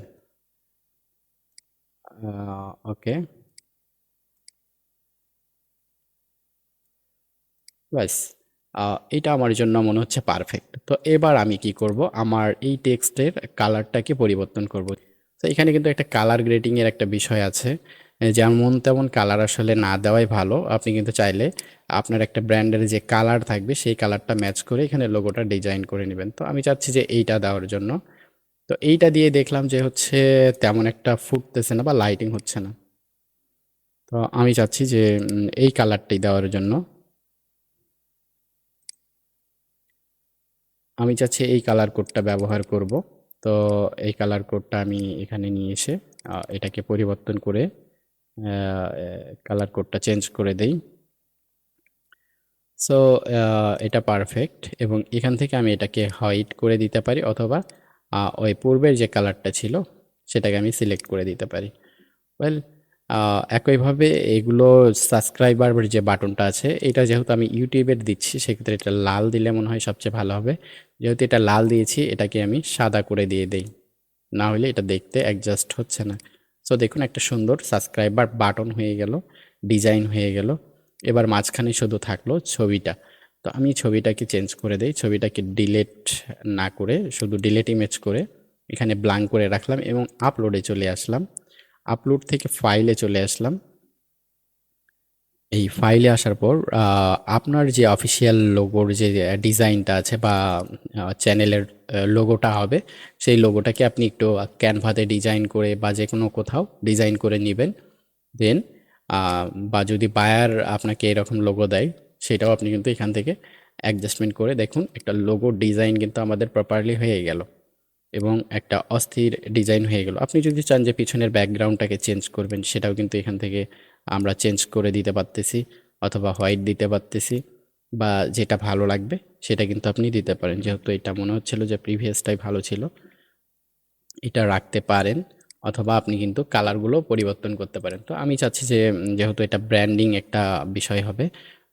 ওকে, ব্যাস। এটা আমার জন্য মনে হচ্ছে পারফেক্ট। তো এবার আমি কি করব, আমার এই টেক্সটের কালারটাকে পরিবর্তন করব। তো এখানে কিন্তু একটা কালার গ্রেডিং এর একটা বিষয় আছে। যেমন তেমন কালার আসলে না দেওয়াই ভালো। আপনি কিন্তু চাইলে আপনার একটা ব্র্যান্ডের যে কালার থাকবে সেই কালারটা ম্যাচ করে এখানে লোগোটা ডিজাইন করে নেবেন। তো আমি চাচ্ছি যে এইটা দেওয়ার জন্য। তো এইটা দিয়ে দেখলাম যে হচ্ছে তেমন একটা ফুটতেছে না বা লাইটিং হচ্ছে না। তো আমি চাচ্ছি যে এই কালারটাই দেওয়ার জন্য। আমি চাচ্ছি এই কালার কোডটা ব্যবহার করব। তো এই কালার কোডটা আমি এখানে নিয়ে এসে এটাকে পরিবর্তন করে কালার কোডটা চেঞ্জ করে দেই। সো এটা পারফেক্ট, এবং এখান থেকে আমি এটাকে হোয়াইট করে দিতে পারি, অথবা ওই পূর্বের যে কালারটা ছিল সেটাকে আমি সিলেক্ট করে দিতে পারি। ওয়েল, একইভাবে এগুলো সাবস্ক্রাইবার যে বাটনটা আছে, এটা যেহেতু আমি ইউটিউবের দিচ্ছি সেক্ষেত্রে এটা লাল দিলে মনে হয় সবচেয়ে ভালো হবে। যেহেতু এটা লাল দিয়েছি এটাকে আমি সাদা করে দিয়ে দেই, না হলে এটা দেখতে অ্যাডজাস্ট হচ্ছে না। সো দেখুন, একটা সুন্দর সাবস্ক্রাইবার বাটন হয়ে গেল, ডিজাইন হয়ে গেল। এবার মাঝখানে শুধু থাকলো ছবিটা। তো আমি ছবিটাকে চেঞ্জ করে দেই, ছবিটাকে ডিলেট না করে শুধু ডিলেট ইমেজ করে এখানে ব্ল্যাঙ্ক করে রাখলাম এবং আপলোডে চলে আসলাম। আপলোড থেকে ফাইলে চলে আসলাম। এই ফাইলে আসার পর আপনার যে অফিসিয়াল লোগোর যে ডিজাইনটা আছে বা চ্যানেলের লোগোটা হবে, সেই লোগোটাকে আপনি একটু ক্যানভাতে ডিজাইন করে বা যে কোনো কোথাও ডিজাইন করে নেবেন। দেন বা যদি বায়ার আপনাকে এরকম লোগো দেয়, সেটাও আপনি কিন্তু এখান থেকে অ্যাডজাস্টমেন্ট করে দেখুন একটা লোগো ডিজাইন কিন্তু আমাদের প্রপারলি হয়ে গেল এবং একটা অস্থির ডিজাইন হয়ে গেল। আপনি যদি চান যে পিছনের ব্যাকগ্রাউন্ডটাকে চেঞ্জ করবেন, সেটাও কিন্তু এখান থেকে আমরা চেঞ্জ করে দিতে পারতেছি, অথবা হোয়াইট দিতে পারতেছি, বা যেটা ভালো লাগবে সেটা কিন্তু আপনি দিতে পারেন। যেহেতু এটা মনে হচ্ছিল যে প্রিভিয়াসটাই ভালো ছিল, এটা রাখতে পারেন, অথবা আপনি কিন্তু কালারগুলো পরিবর্তন করতে পারেন। তো আমি চাচ্ছি যে যেহেতু এটা ব্র্যান্ডিং একটা বিষয় হবে,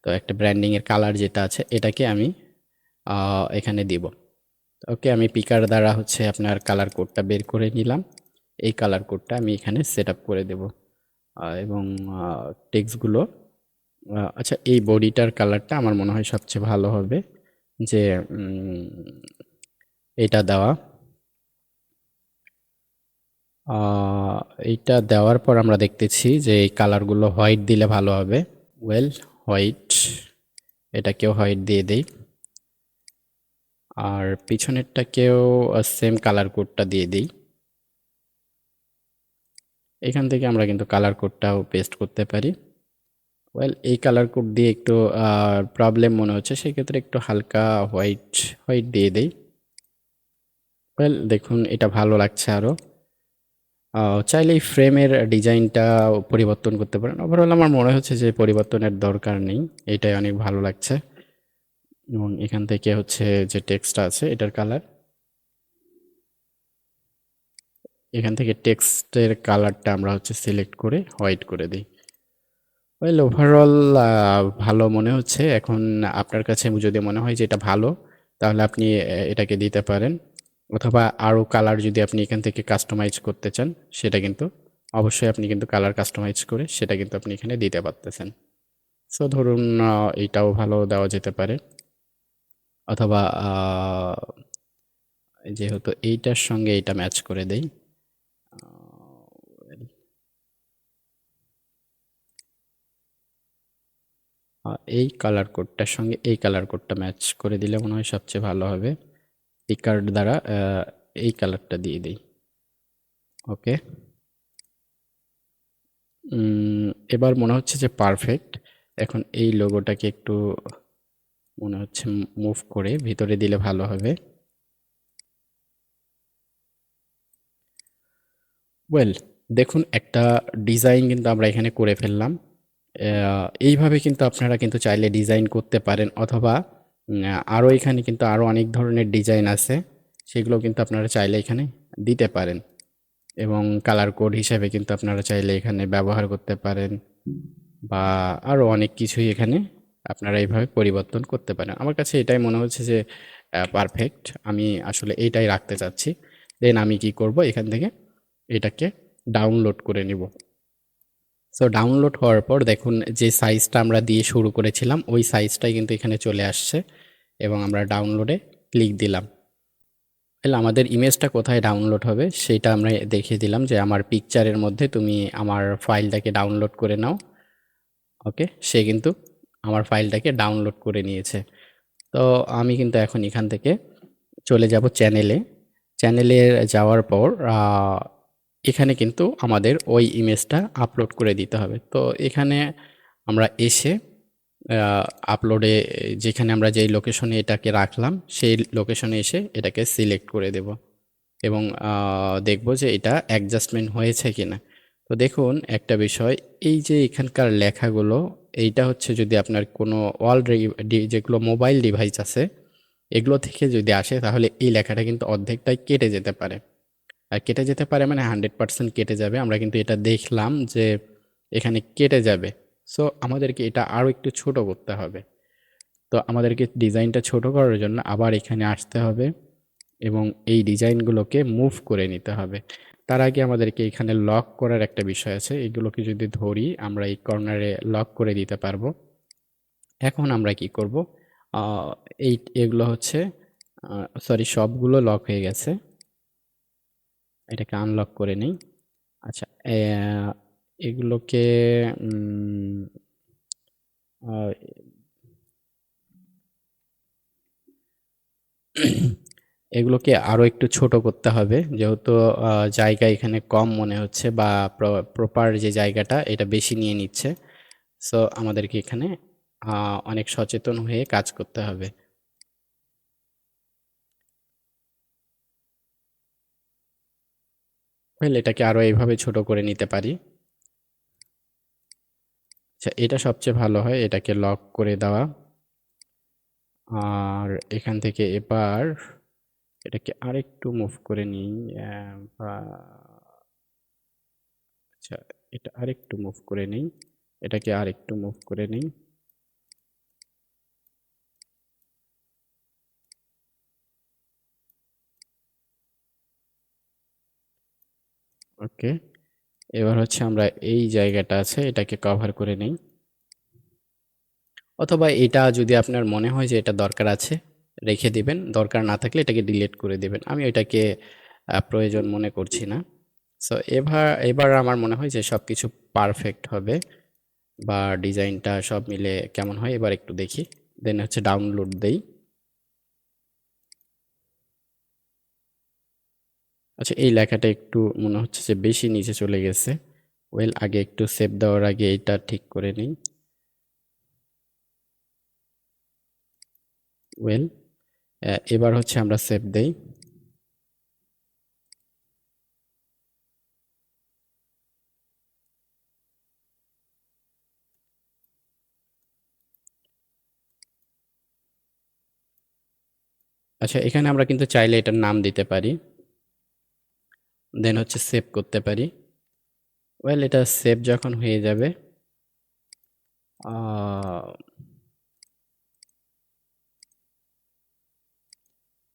তো একটা ব্র্যান্ডিংয়ের কালার যেটা আছে এটাকে আমি এখানে দিব। ওকে, আমি পিকার দ্বারা হচ্ছে আপনার কালার কোডটা বের করে নিলাম। এই কালার কোডটা আমি এখানে সেট আপ করে দেব, এবং টেক্সটগুলো, আচ্ছা, এই বডিটার কালারটা আমার মনে হয় সবচেয়ে ভালো হবে যে এটা দেওয়া। এইটা দেওয়ার পর আমরা দেখতেছি যে এই কালারগুলো হোয়াইট দিলে ভালো হবে। ওয়েল, হোয়াইট, এটাকেও হোয়াইট দিয়ে দেই, আর পিছনেরটাকেও সেম কালার কোডটা দিয়ে দিই। এখান থেকে আমরা কিন্তু কালার কোডটাও পেস্ট করতে পারি। ওয়েল, এই কালার কোড দিয়ে একটু প্রবলেম মনে হচ্ছে, সেক্ষেত্রে একটু হালকা হোয়াইট হোয়াইট দিয়ে দেই। ওয়েল, দেখুন এটা ভালো লাগছে আরও। চাইলে এই ফ্রেমের ডিজাইনটা পরিবর্তন করতে পারেন। ওভারঅল আমার মনে হচ্ছে যে পরিবর্তনের দরকার নেই, এটাই অনেক ভালো লাগছে। এবং এখান থেকে হচ্ছে যে টেক্সটটা আছে এটার কালার, এখান থেকে টেক্সটের কালারটা আমরা হচ্ছে সিলেক্ট করে হোয়াইট করে দিই। ওয়েল, ওভারঅল ভালো মনে হচ্ছে। এখন আপনার কাছে যদি মনে হয় যে এটা ভালো, তাহলে আপনি এটাকে দিতে পারেন, অথবা আরও কালার যদি আপনি এখান থেকে কাস্টমাইজ করতে চান, সেটা কিন্তু অবশ্যই আপনি কিন্তু কালার কাস্টমাইজ করে সেটা কিন্তু আপনি এখানে দিতে পারতেছেন। সো ধরুন এইটাও ভালো দেওয়া যেতে পারে, অথবা যেহেতু এইটার সঙ্গে এইটা ম্যাচ করে দেই, এই কালার কোডটার সঙ্গে এই কালার কোডটা ম্যাচ করে দিলে মনে হয় সবচেয়ে ভালো হবে। এই কার্ড দ্বারা এই কালারটা দিয়ে দিই। ওকে, এবার মনে হচ্ছে যে পারফেক্ট। এখন এই লোগোটাকে একটু মনে হচ্ছে মুভ করে ভিতরে দিলে ভালো হবে। ওয়েল, দেখুন একটা ডিজাইন কিন্তু আমরা এখানে করে ফেললাম। এইভাবে কিন্তু আপনারা কিন্তু চাইলে ডিজাইন করতে পারেন, অথবা আরও এখানে কিন্তু আরও অনেক ধরনের ডিজাইন আছে, সেগুলো কিন্তু আপনারা চাইলে এখানে দিতে পারেন। এবং কালার কোড হিসাবে কিন্তু আপনারা চাইলে এখানে ব্যবহার করতে পারেন, বা আরও অনেক কিছুই এখানে আপনারা এইভাবে পরিবর্তন করতে পারেন। আমার কাছে এটাই মনে হচ্ছে যে পারফেক্ট। আমি আসলে এইটাই রাখতে চাচ্ছি। দেন আমি কি করব, এখান থেকে এটাকে ডাউনলোড করে নিব। সো ডাউনলোড হওয়ার পর দেখুন যে সাইজটা আমরা দিয়ে শুরু করেছিলাম ওই সাইজটাই কিন্তু এখানে চলে আসছে, এবং আমরা ডাউনলোডে ক্লিক দিলাম। তাহলে আমাদের ইমেজটা কোথায় ডাউনলোড হবে সেটা আমরা দেখিয়ে দিলাম যে আমার পিকচারের মধ্যে তুমি আমার ফাইলটাকে ডাউনলোড করে নাও। ওকে, সে কিন্তু আমার ফাইলটাকে ডাউনলোড করে নিয়েছে। তো আমি কিন্তু এখন এখান থেকে চলে যাব চ্যানেলে। চ্যানেলে যাওয়ার পর এখানে কিন্তু আমাদের ওই ইমেজটা আপলোড করে দিতে হবে। তো এখানে আমরা এসে আপলোডে যেখানে আমরা যেই লোকেশনে এটাকে রাখলাম সেই লোকেশনে এসে এটাকে সিলেক্ট করে দেব, এবং দেখব যে এটা অ্যাডজাস্টমেন্ট হয়েছে কিনা। তো দেখুন একটা বিষয়, এই যে এখানকার লেখাগুলো, এইটা হচ্ছে যদি আপনার কোনো যেগুলো মোবাইল ডিভাইস আছে এগুলো থেকে যদি আসে তাহলে এই লেখাটা কিন্তু অর্ধেকটাই কেটে যেতে পারে। আর কেটে যেতে পারে মানে 100% কেটে যাবে। আমরা কিন্তু এটা দেখলাম যে এখানে কেটে যাবে। সো আমাদেরকে এটা আরও একটু ছোট করতে হবে। তো আমাদেরকে ডিজাইনটা ছোট করার জন্য আবার এখানে আসতে হবে এবং এই ডিজাইনগুলোকে মুভ করে নিতে হবে। তার আগে আমাদেরকে এখানে লক করার একটা বিষয় আছে। এগুলোকে যদি ধরি আমরা এই কর্নারে লক করে দিতে পারবো। এখন আমরা কি করব, আ এগুলো হচ্ছে সরি, সবগুলো লক হয়ে গেছে। এটাকে আনলক করে নেই। আচ্ছা, এগুলোকে উম আ এগুলোকে আরো একটু ছোট করতে হবে। যেহেতু জায়গা এখানে কম মনে হচ্ছে, বা প্রপার যে জায়গাটা এটা বেশি নিয়ে নিচ্ছে। সো আমাদেরকে এখানে আ অনেক সচেতন হয়ে কাজ করতে হবে। ওয়েল এটাকে আরো এভাবে ছোট করে নিতে পারি। আচ্ছা, এটা সবচেয়ে ভালো হয় এটাকে লক করে দেওয়া। আর এখান থেকে এবার এটাকে আরেকটু মুভ করে নিই, বা আচ্ছা, এটা আরেকটু মুভ করে নেই। এটাকে আরেকটু মুভ করে নেই। ওকে, এবার হচ্ছে আমরা এই জায়গাটা আছে এটাকে কভার করে নেই। অথবা এটা যদি আপনার মনে হয় যে এটা দরকার আছে রেখে দিবেন, দরকার না থাকলে এটাকে ডিলিট করে দিবেন। আমি এটাকে প্রয়োজন মনে করছি না। সো এবার আমার মনে হয় যে সবকিছু পারফেক্ট হবে, বা ডিজাইনটা সব মিলে কেমন হয় এবার একটু দেখি। দেন হচ্ছে ডাউনলোড দেই। আচ্ছা, এই লেখাটা একটু মনে হচ্ছে যে বেশি নিচে চলে গেছে। ওয়েল আগে একটু সেভ দেওয়ার আগে এটা ঠিক করে নিই। ওয়েল এবার হচ্ছে আমরা সেভ দেই। আচ্ছা, এখানে আমরা কিন্তু চাইলে এটার নাম দিতে পারি। দেন হচ্ছে সেভ করতে পারি। ওয়েল এটা সেভ যখন হয়ে যাবে, আ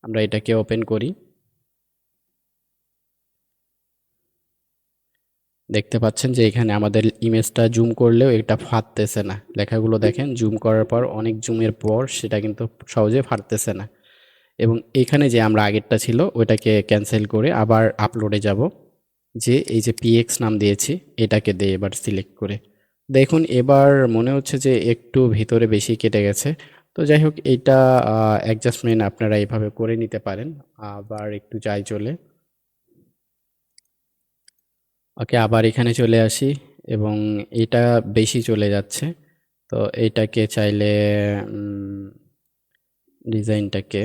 আমরা এটাকে ওপেন করি। দেখতে পাচ্ছেন যে এখানে আমাদের ইমেজটা জুম করলেও এটা ফাটতেছে না। লেখাগুলো দেখেন জুম করার পর অনেক জুমের পর সেটা কিন্তু সহজে ফাটতেছে না। এবং এইখানে যে আমরা আগেরটা ছিল ওইটাকে ক্যানসেল করে আবার আপলোডে যাব। যে এই যে পিএক্স নাম দিয়েছি এটাকে দিয়ে এবার সিলেক্ট করে। দেখুন এবার মনে হচ্ছে যে একটু ভিতরে বেশি কেটে গেছে। তো যাই হোক, এইটা অ্যাডজাস্টমেন্ট আপনারা এভাবে করে নিতে পারেন। আবার একটু যাই চলে। ওকে, আবার এখানে চলে আসি, এবং এটা বেশি চলে যাচ্ছে। তো এইটাকে চাইলে উম ডিজাইনটাকে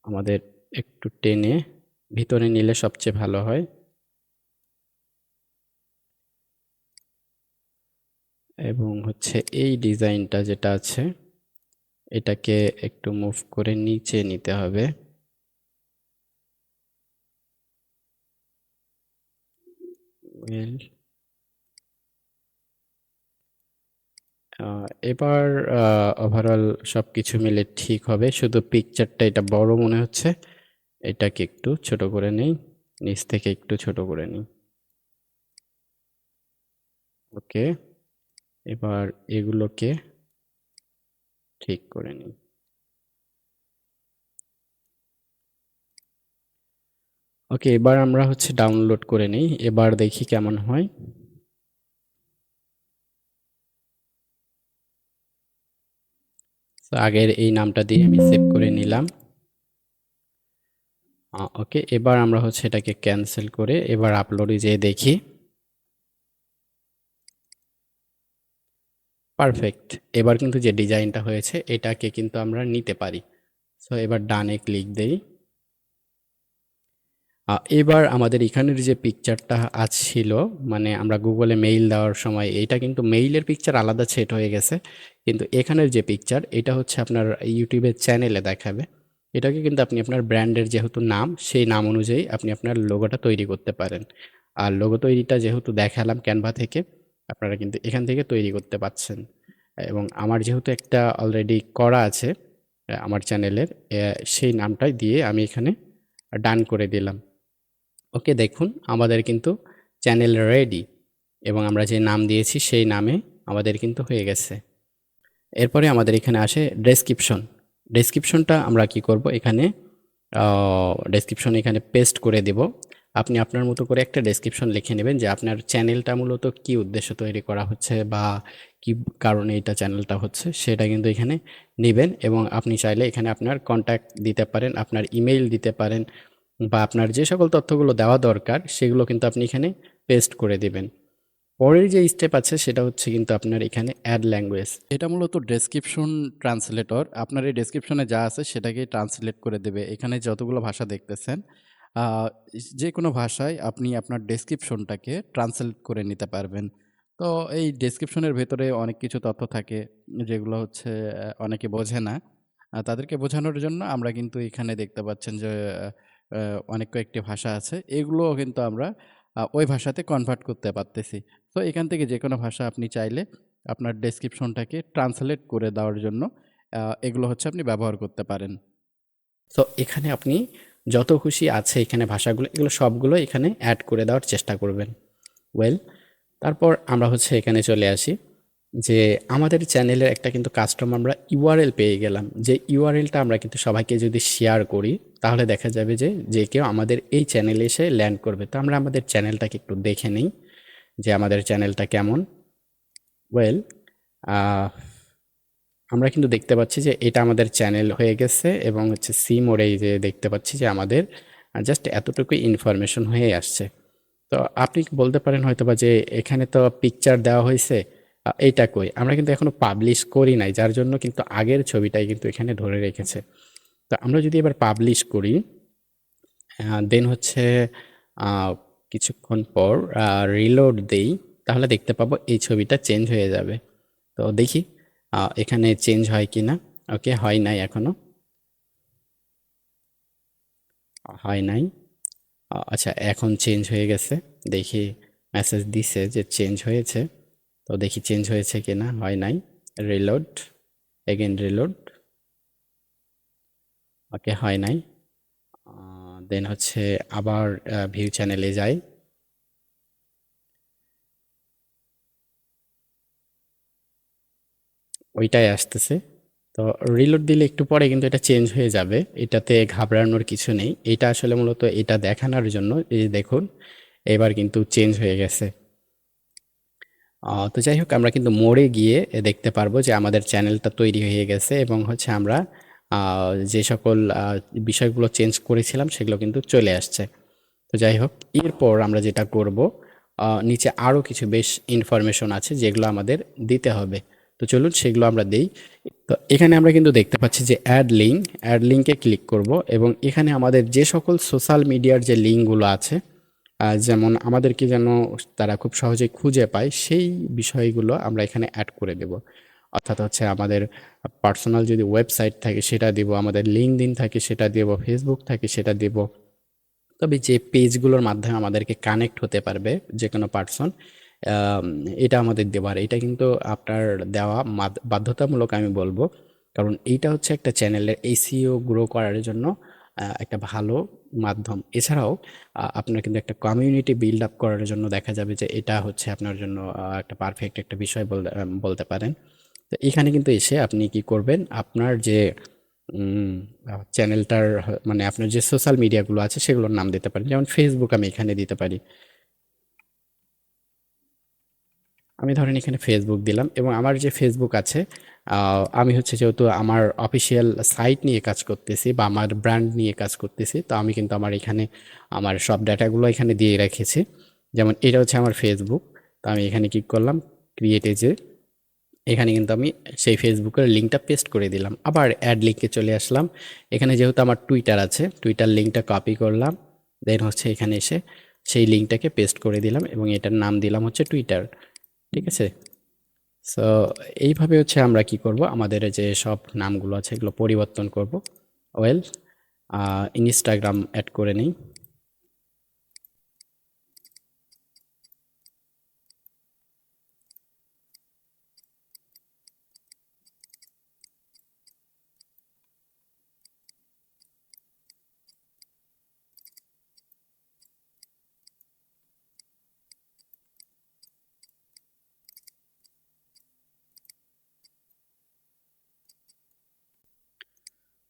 আমাদের একটু টেনে ভিতরে নিলে সবচেয়ে ভালো হয়। এবং হচ্ছে এই ডিজাইনটা যেটা আছে এটাকে একটু মুভ করে নিচে নিতে হবে। ওয়েল এবার ওভারঅল সবকিছু মিলে ঠিক হবে, শুধু পিকচারটা এটা বড় মনে হচ্ছে, এটাকে একটু ছোট করে নেই, নিচ থেকে একটু ছোট করে নিই। ওকে, এবার এগুলোকে ঠিক করে নিই। ওকে, এবার আমরা হচ্ছে ডাউনলোড করে নিই, এবার দেখি কেমন হয়। তো আগের এই নামটা দিয়ে আমি সেভ করে নিলাম। ওকে, এবার আমরা হচ্ছে এটাকে ক্যান্সেল করে এবার আপলোডে যেয়ে দেখি। পারফেক্ট, এবার কিন্তু যে ডিজাইনটা হয়েছে এটাকে কিন্তু আমরা নিতে পারি। সো এবার ডানে ক্লিক দেই। এবার আমাদের এখানের যে পিকচারটা ছিল, মানে আমরা গুগলে মেইল দেওয়ার সময় এটা কিন্তু মেইলের পিকচার আলাদা সেট হয়ে গেছে, কিন্তু এখানের যে পিকচার এটা হচ্ছে আপনার ইউটিউবের চ্যানেলে দেখাবে। এটাকে কিন্তু আপনি আপনার ব্র্যান্ডের যেহেতু নাম, সেই নাম অনুযায়ী আপনি আপনার লোগোটা তৈরি করতে পারেন। আর লোগো তৈরিটা যেহেতু দেখালাম ক্যানভা থেকে, আপনারা কিন্তু এখান থেকে তৈরি করতে পারছেন। এবং আমার যেহেতু একটা অলরেডি করা আছে আমার চ্যানেলের, সেই নামটাই দিয়ে আমি এখানে ডান করে দিলাম। ওকে, দেখুন আমাদের কিন্তু চ্যানেল রেডি, এবং আমরা যে নাম দিয়েছি সেই নামে আমাদের কিন্তু হয়ে গেছে। এরপরে আমাদের এখানে আসে ডেসক্রিপশন। ডেসক্রিপশনটা আমরা কি করব, এখানে ডেসক্রিপশন এখানে পেস্ট করে দেব। আপনি আপনার মতো করে একটা ডেসক্রিপশন লিখে নেবেন যে আপনার চ্যানেলটা মূলত কী উদ্দেশ্যে তৈরি করা হচ্ছে বা কী কারণে এটা চ্যানেলটা হচ্ছে সেটা কিন্তু এখানে নেবেন। এবং আপনি চাইলে এখানে আপনার কন্ট্যাক্ট দিতে পারেন, আপনার ইমেইল দিতে পারেন, বা আপনার যে সকল তথ্যগুলো দেওয়া দরকার সেগুলো কিন্তু আপনি এখানে পেস্ট করে দিবেন। পরের যে স্টেপ আছে সেটা হচ্ছে কিন্তু আপনার এখানে অ্যাড ল্যাঙ্গুয়েজ। এটা মূলত ডেসক্রিপশন ট্রান্সলেটর। আপনার এই ডেসক্রিপশনে যা আছে সেটাকেই ট্রান্সলেট করে দেবে। এখানে যতগুলো ভাষা দেখতেছেন, আ যেকোনো ভাষায় আপনি আপনার ডেসক্রিপশনটাকে ট্রান্সলেট করে নিতে পারবেন। তো এই ডেসক্রিপশনের ভেতরে অনেক কিছু তথ্য থাকে যেগুলো হচ্ছে অনেকে বোঝে না। তাদেরকে বোঝানোর জন্য আমরা কিন্তু এখানে দেখতে পাচ্ছেন যে আ অনেক কয়েকটি ভাষা আছে। এগুলোও কিন্তু আমরা ওই ভাষাতে কনভার্ট করতে পারতেছি। তো এখান থেকে যেকোনো ভাষা আপনি চাইলে আপনার ডেসক্রিপশনটাকে ট্রান্সলেট করে দেওয়ার জন্য এগুলো হচ্ছে আপনি ব্যবহার করতে পারেন। তো এখানে আপনি যত খুশি আছে এখানে ভাষাগুলো, এগুলো সবগুলো এখানে অ্যাড করে দেওয়ার চেষ্টা করবেন। ওয়েল, তারপর আমরা হচ্ছে এখানে চলে আসি যে আমাদের চ্যানেলের একটা কিন্তু কাস্টম আমরা ইউআরএল পেয়ে গেলাম। যে ইউআরএলটা আমরা কিন্তু সবাইকে যদি শেয়ার করি তাহলে দেখা যাবে যে যে কেউ আমাদের এই চ্যানেলে এসে ল্যান্ড করবে। তো আমরা আমাদের চ্যানেলটাকে একটু দেখে নিই যে আমাদের চ্যানেলটা কেমন। ওয়েল, আমরা কিন্তু দেখতে পাচ্ছি যে এটা আমাদের চ্যানেল হয়ে গেছে, এবং হচ্ছে সি মোডে এই যে দেখতে পাচ্ছি যে আমাদের জাস্ট এতটুকুই ইনফরমেশন হয়ে আসছে। তো আপনি কি বলতে পারেন হয়তোবা যে এখানে তো পিকচার দেওয়া হয়েছে, এইটা কই? আমরা কিন্তু এখনো পাবলিশ করি নাই, যার জন্য কিন্তু আগের ছবিটাই কিন্তু এখানে ধরে রেখেছে। তো আমরা যদি এবার পাবলিশ করি, দেন হচ্ছে আ কিছুক্ষণ পর রিলোড দেই, তাহলে দেখতে পাবো এই ছবিটা চেঞ্জ হয়ে যাবে। তো দেখি এখানে চেঞ্জ হয় কিনা। ওকে, হয় নাই এখনো, হয় নাই। আচ্ছা, এখন চেঞ্জ হয়ে গেছে। দেখি, মেসেজ দিছে যে চেঞ্জ হয়েছে। তো দেখি চেঞ্জ হয়েছে কিনা, হয় নাই। Reload, again reload. ওকে, হয় নাই। দেন হচ্ছে আবার ভিউ চ্যানেলে যাই। ওইটাই আসতেছে। তো রিলোড দিলে একটু পরে কিন্তু এটা চেঞ্জ হয়ে যাবে। এটাতে ঘাবড়ানোর কিছু নেই। এটা আসলে মূলত এটা দেখানোর জন্য, এই যে দেখুন এবার কিন্তু চেঞ্জ হয়ে গেছে। তো যাই হোক, আমরা কিন্তু মোড়ে গিয়ে দেখতে পারবো যে আমাদের চ্যানেলটা তৈরি হয়ে গেছে, এবং হচ্ছে আমরা যে সকল বিষয়গুলো চেঞ্জ করেছিলাম সেগুলো কিন্তু চলে আসছে। তো যাই হোক, এরপর আমরা যেটা করব, নিচে আরও কিছু বেশ ইনফরমেশন আছে যেগুলো আমাদের দিতে হবে। তো চলুন সেগুলো আমরা দেই। তো এখানে আমরা কিন্তু দেখতে পাচ্ছি যে অ্যাড লিঙ্কে ক্লিক করব, এবং এখানে আমাদের যে সকল সোশ্যাল মিডিয়ার যে লিঙ্কগুলো আছে, যেমন আমাদেরকে যেন তারা খুব সহজে খুঁজে পায় সেই বিষয়গুলো আমরা এখানে অ্যাড করে দেব। অর্থাৎ হচ্ছে আমাদের পার্সোনাল যদি ওয়েবসাইট থাকে সেটা দিব, আমাদের লিঙ্কডইন থাকে সেটা দেব, ফেসবুক থাকে সেটা দেব। তবে যে পেজগুলোর মাধ্যমে আমাদেরকে কানেক্ট হতে পারবে যে কোনো পার্সন, আম এটা আমাদের দেওয়ার। এটা কিন্তু আপনার দেওয়া বাধ্যতামূলক আমি বলব। কারণ এইটা হচ্ছে একটা চ্যানেলের SEO গ্রো করার জন্য একটা ভালো মাধ্যম। এছাড়াও আপনার কিন্তু একটা কমিউনিটি বিল্ড আপ করার জন্য দেখা যাবে যে এটা হচ্ছে আপনার জন্য একটা পারফেক্ট একটা বিষয় বলতে পারেন। তো এখানে কিন্তু এসে আপনি কি করবেন, আপনার যে চ্যানেলটার মানে আপনার যে সোশ্যাল মিডিয়াগুলো আছে সেগুলোর নাম দিতে পারেন। যেমন ফেসবুক আমি এখানে দিতে পারি। আমি ধরেন এখানে ফেসবুক দিলাম এবং আমার যে ফেসবুক আছে, আমি হচ্ছে যেহেতু আমার অফিসিয়াল সাইট নিয়ে কাজ করতেছি বা আমার ব্র্যান্ড নিয়ে কাজ করতেছি, তো আমি কিন্তু আমার এখানে আমার সব ডাটাগুলো এখানে দিয়ে রেখেছি। যেমন এটা হচ্ছে আমার ফেসবুক। তো আমি এখানে ক্লিক করলাম ক্রিয়েট এজে। এখানে কিন্তু আমি সেই ফেসবুকের লিঙ্কটা পেস্ট করে দিলাম। আবার অ্যাড লিঙ্কে চলে আসলাম। এখানে যেহেতু আমার টুইটার আছে, টুইটার লিঙ্কটা কপি করলাম। দেন হচ্ছে এখানে এসে সেই লিঙ্কটাকে পেস্ট করে দিলাম এবং এটার নাম দিলাম হচ্ছে টুইটার। ঠিক আছে? সো এইভাবে হচ্ছে আমরা কি করব, আমাদের যে সব নামগুলো আছে এগুলো পরিবর্তন করব। ওয়েল, ইনস্টাগ্রাম অ্যাড করে নিই।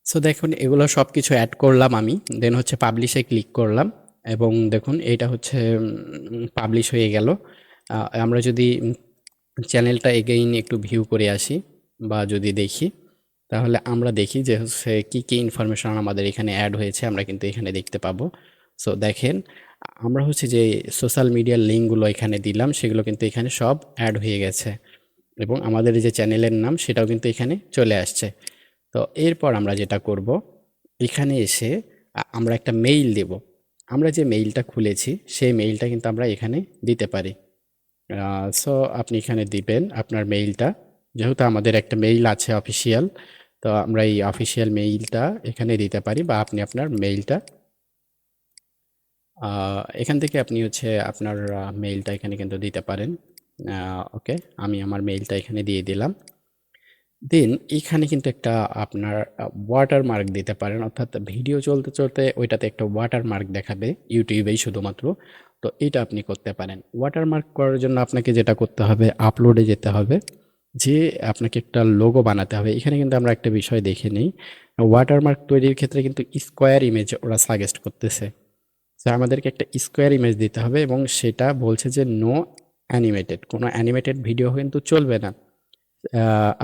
সো দেখুন এগুলো সব কিছু অ্যাড করলাম আমি। দেন হচ্ছে পাবলিশে ক্লিক করলাম এবং দেখুন এটা হচ্ছে পাবলিশ হয়ে গেল। আমরা যদি চ্যানেলটা এগেইন একটু ভিউ করে আসি বা যদি দেখি, তাহলে আমরা দেখি যে হচ্ছে কী কী ইনফরমেশন আমাদের এখানে অ্যাড হয়েছে আমরা কিন্তু এখানে দেখতে পাবো। সো দেখেন আমরা হচ্ছে যে সোশ্যাল মিডিয়ার লিঙ্কগুলো এখানে দিলাম সেগুলো কিন্তু এখানে সব অ্যাড হয়ে গেছে এবং আমাদের যে চ্যানেলের নাম সেটাও কিন্তু এখানে চলে আসছে। তো এরপর আমরা যেটা করব, এখানে এসে আমরা একটা মেইল দেব। আমরা যে মেইলটা খুলেছি সেই মেইলটা কিন্তু আমরা এখানে দিতে পারি। সো আপনি এখানে দিবেন আপনার মেইলটা। যেহেতু আমাদের একটা মেইল আছে অফিসিয়াল, তো আমরা এই অফিসিয়াল মেইলটা এখানে দিতে পারি বা আপনি আপনার মেইলটা এখান থেকে আপনি হচ্ছে আপনার মেইলটা এখানে কিন্তু দিতে পারেন। ওকে, আমি আমার মেইলটা এখানে দিয়ে দিলাম। দেন এখানে কিন্তু একটা আপনার ওয়াটারমার্ক দিতে পারেন, অর্থাৎ ভিডিও চলতে, চলতে ওইটাতে একটা ওয়াটারমার্ক দেখাবে ইউটিউবেই শুধুমাত্র। তো এটা আপনি করতে পারেন। ওয়াটারমার্ক করার জন্য আপনাকে যেটা করতে হবে, আপলোডে যেতে হবে। যেয়ে আপনাকে একটা লোগো বানাতে হবে। এখানে কিন্তু আমরা একটা বিষয় দেখে নেই। ওয়াটারমার্ক তৈরির ক্ষেত্রে কিন্তু স্কোয়ার ইমেজ ওরা সাজেস্ট করতেছে। তো আমাদেরকে একটা স্কোয়ার ইমেজ দিতে হবে এবং সেটা বলছে যে নো অ্যানিমেটেড। কোনো অ্যানিমেটেড ভিডিও কিন্তু চলবে না।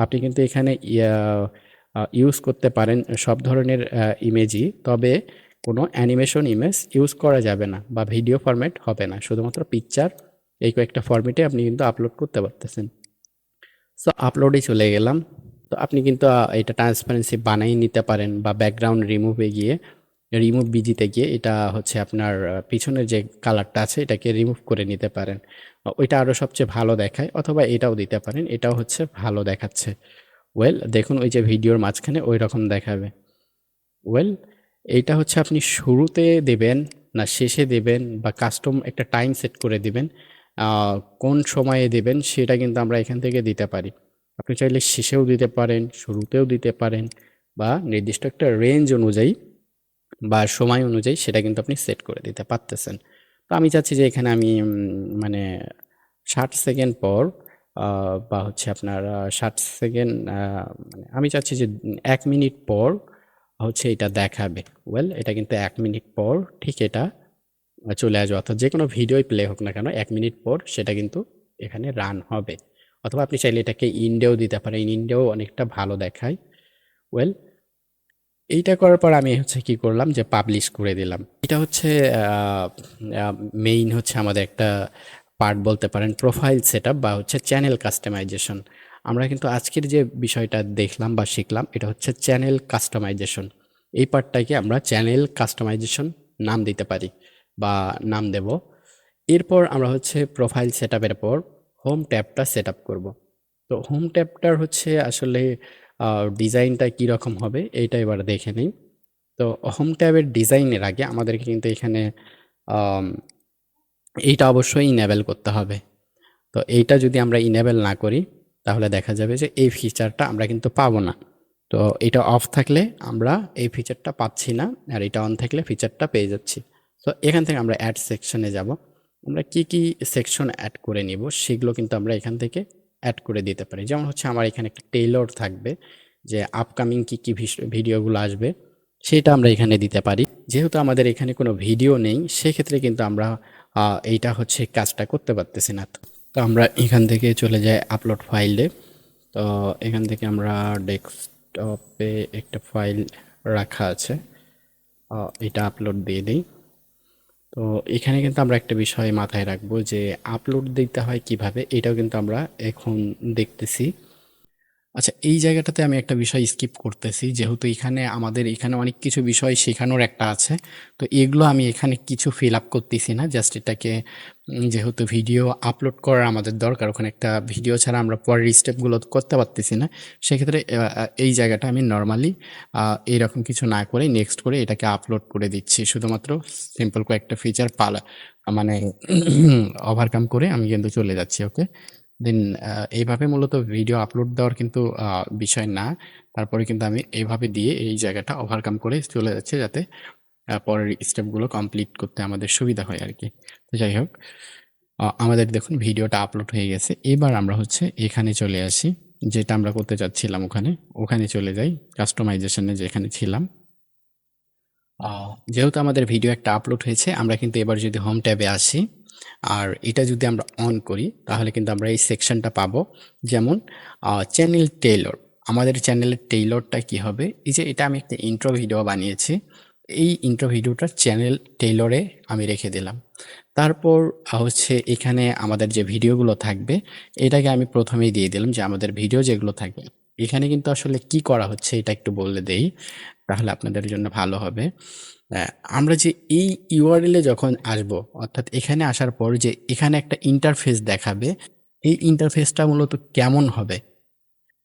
আপনি কিন্তু এখানে ইউজ করতে পারেন সব ধরনের ইমেজই। তবে কোনো অ্যানিমেশন ইমেজ ইউজ করা যাবে না বা ভিডিও ফরম্যাট হবে না। শুধুমাত্র পিকচার এই কয়েকটা ফরম্যাটে আপনি কিন্তু আপলোড করতে পারতেছেন। সো আপলোডে চলে গেলাম। তো আপনি কিন্তু এটা ট্রান্সপারেন্সি বানিয়ে নিতে পারেন বা ব্যাকগ্রাউন্ড রিমুভে গিয়ে রিমুভ বিজিতে গিয়ে এটা হচ্ছে আপনার পিছনের যে কালারটা আছে এটাকে রিমুভ করে নিতে পারেন। ওইটা আরও সবচেয়ে ভালো দেখায়, অথবা এটাও দিতে পারেন। এটাও হচ্ছে ভালো দেখাচ্ছে। ওয়েল দেখুন ওই যে ভিডিওর মাঝখানে ওই রকম দেখাবে। ওয়েল এইটা হচ্ছে আপনি শুরুতে দেবেন না শেষে দেবেন বা কাস্টম একটা টাইম সেট করে দিবেন। কোন সময়ে দেবেন সেটা কিন্তু আমরা এখান থেকে দিতে পারি। আপনি চাইলে শেষেও দিতে পারেন, শুরুতেও দিতে পারেন বা নির্দিষ্ট একটা রেঞ্জ অনুযায়ী বা সময় অনুযায়ী সেটা কিন্তু আপনি সেট করে দিতে পারতেছেন। তো আমি চাচ্ছি যে এখানে আমি মানে ৬০ সেকেন্ড পর বা হচ্ছে আপনার ৬০ সেকেন্ড মানে আমি চাচ্ছি যে ১ মিনিট পর হচ্ছে এটা দেখাবে। ওয়েল এটা কিন্তু ১ মিনিট পর ঠিক এটা চলে আসবে। অর্থাৎ যেকোনো ভিডিওই প্লে হোক না কেন ১ মিনিট পর সেটা কিন্তু এখানে রান হবে। অথবা আপনি চাইলে এটাকে ইন্ডেও দিতে পারেন। ইন্ডেও অনেকটা ভালো দেখায়। ওয়েল এইটা করার পর আমি হচ্ছে কি করলাম যে পাবলিশ করে দিলাম। এটা হচ্ছে মেইন হচ্ছে আমাদের একটা পার্ট বলতে পারেন, প্রোফাইল সেটআপ বা হচ্ছে চ্যানেল কাস্টমাইজেশন। আমরা কিন্তু আজকের যে বিষয়টা দেখলাম বা শিখলাম এটা হচ্ছে চ্যানেল কাস্টমাইজেশন। এই পার্টটাকে আমরা চ্যানেল কাস্টমাইজেশন নাম দিতে পারি বা নাম দেব। এরপর আমরা হচ্ছে প্রোফাইল সেটআপের পর হোম ট্যাবটা সেটআপ করব। তো হোম ট্যাবটার হচ্ছে আসলে ডিজাইনটা কীরকম হবে এইটা এবার দেখে নিই। তো হোম ট্যাবের ডিজাইনের আগে আমাদেরকে কিন্তু এখানে আম এইটা অবশ্যই ইনেবল করতে হবে। তো এইটা যদি আমরা ইনেবল না করি তাহলে দেখা যাবে যে এই ফিচারটা আমরা কিন্তু পাবো না। তো এটা অফ থাকলে আমরা এই ফিচারটা পাচ্ছি না, আর এটা অন থাকলে ফিচারটা পেয়ে যাচ্ছি। তো এখান থেকে আমরা অ্যাড সেকশনে যাব। আমরা কি সেকশন অ্যাড করে নিব সেগুলো কিন্তু আমরা এখান থেকে অ্যাড করে দিতে পারি। যেমন হচ্ছে আমার এখানে একটা টেইলর থাকবে, যে আপকামিং কি ভিডিওগুলো আসবে সেটা আমরা এখানে দিতে পারি। যেহেতু আমাদের এখানে কোনো ভিডিও নেই সেক্ষেত্রে কিন্তু আমরা এইটা হচ্ছে কাজটা করতে পারতেছি না। তো আমরা এখান থেকে চলে যাই আপলোড ফাইলে। তো এখান থেকে আমরা ডেস্কটপে একটা ফাইল রাখা আছে, এটা আপলোড দিয়ে দিই। তো এখানে কিন্তু আমরা একটা বিষয় মাথায় রাখবো যে আপলোড দিতে হয় কিভাবে, এটাও কিন্তু আমরা এখন দেখতেছি। আচ্ছা, এই জায়গাটাতে আমি একটা বিষয় স্কিপ করতেছি। যেহেতু আমাদের এখানে অনেক কিছু বিষয় শেখানোর একটা আছে। তো এগুলো আমি এখানে কিছু ফিল আপ করতেছি না। জাস্ট এটাকে যেহেতু ভিডিও আপলোড করার আমাদের দরকার, ওখানে একটা ভিডিও ছাড়া আমরা পরের স্টেপগুলো করতে পারতেছি না। সেক্ষেত্রে এই জায়গাটা আমি নরমালি এইরকম কিছু না করে নেক্সট করে এটাকে আপলোড করে দিচ্ছি। শুধুমাত্র সিম্পল কয়েকটা ফিচার মানে ওভারকাম করে আমি কিন্তু চলে যাচ্ছি। ওকে? দেন এইভাবে মূলত ভিডিও আপলোড দেওয়ার কিন্তু বিষয় না। তারপরে কিন্তু আমি এভাবে দিয়ে এই জায়গাটা ওভারকাম করে চলে যাচ্ছি, যাতে পরের স্টেপগুলো কমপ্লিট করতে আমাদের সুবিধা হয় আরকি। তো যাই হোক, আমাদের দেখুন ভিডিওটা আপলোড হয়ে গেছে। এবার আমরা হচ্ছে এখানে চলে আসি, যেটা আমরা করতে চাচ্ছিলাম ওখানে চলে যাই। কাস্টমাইজেশন এ যেখানে ছিলাম। আ যেহেতু আমাদের ভিডিও একটা আপলোড হয়েছে, আমরা কিন্তু এবার যদি হোম ট্যাবে আসি, আর এটা যদি আমরা অন করি, তাহলে কিন্তু আমরা এই সেকশনটা পাবো। যেমন চ্যানেল টেইলর। আমাদের চ্যানেলের টেইলরটা কি হবে? এই যে এটা আমি একটা ইন্ট্রো ভিডিও বানিয়েছি। এই ইন্ট্রো ভিডিওটা চ্যানেল টেইলরে আমি রেখে দিলাম। তারপর হচ্ছে এখানে আমাদের যে ভিডিওগুলো থাকবে, এটাকে আমি ১ম এই দিয়ে দিলাম যে আমাদের ভিডিও যেগুলো থাকবে। এখানে কিন্তু আসলে কি করা হচ্ছে এটা একটু বলে দেই, তাহলে আপনাদের জন্য ভালো হবে। অ্যা আমরা যে এই URL এ যখন আসবো, অর্থাৎ এখানে আসার পর যে এখানে একটা ইন্টারফেস দেখাবে, এই ইন্টারফেসটা মূলত কেমন হবে?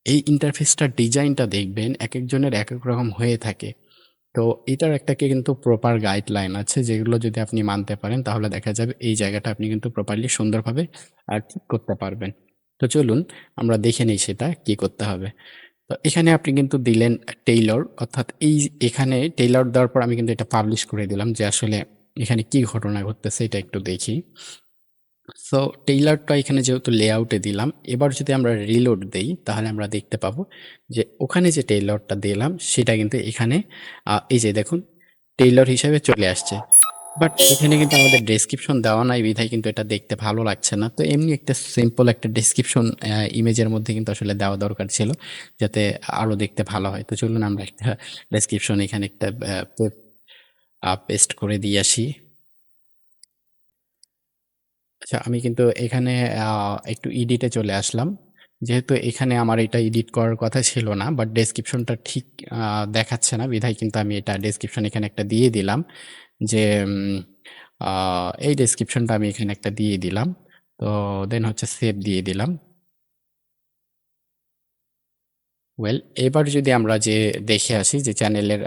এই ইন্টারফেসটার ডিজাইনটা দেখবেন একেকজনের একেক রকম হয়ে থাকে। তো এটার একটা কিন্তু প্রপার গাইডলাইন আছে, যেগুলো যদি আপনি মানতে পারেন তাহলে দেখা যাবে এই জায়গাটা আপনি কিন্তু প্রপারলি সুন্দরভাবে ঠিক করতে পারবেন। তো চলুন আমরা দেখে নেই সেটা কি করতে হবে। তো এখানে আপনি কিন্তু দিলেন টেইলর, অর্থাৎ এখানে টেইলর দেওয়ার পর আমি কিন্তু এটা পাবলিশ করে দিলাম যে আসলে এখানে কি ঘটনা ঘটতেছে এটা একটু দেখি। সো টেইলরটা এখানে যেহেতু লেআউটে দিলাম, এবার যদি আমরা রিলোড দেই তাহলে আমরা দেখতে পাবো যে ওখানে যে টেইলরটা দিলাম সেটা কিন্তু এখানে এই যে দেখুন টেইলর হিসেবে চলে আসছে। বাট এখানে কিন্তু আমাদের ডেসক্রিপশন দেওয়া নাই বিধায় কিন্তু এটা দেখতে ভালো লাগছে না। তো এমনি একটা সিম্পল একটা ডেসক্রিপশন ইমেজের মধ্যে কিন্তু আসলে দেওয়া দরকার ছিল, যাতে আরো দেখতে ভালো হয়। তো চলুন আমরা একটা ডেসক্রিপশন এখানে একটা পেস্ট করে দিয়ে আসি। আচ্ছা, আমি কিন্তু এখানে আ একটু এডিটে চলে আসলাম। যেহেতু এখানে আমার এটা এডিট করার কথা ছিল না, বাট ডেসক্রিপশনটা ঠিক আ দেখাচ্ছে না বিধায় কিন্তু আমি এটা ডেসক্রিপশন এখানে একটা দিয়ে দিলাম। যে আ এই ডেসক্রিপশনটা আমি এখানে একটা দিয়ে দিলাম। তো দেন হচ্ছে সেভ দিয়ে দিলাম। ওয়েল, এবার যদি আমরা যে দেখে আসি যে চ্যানেলের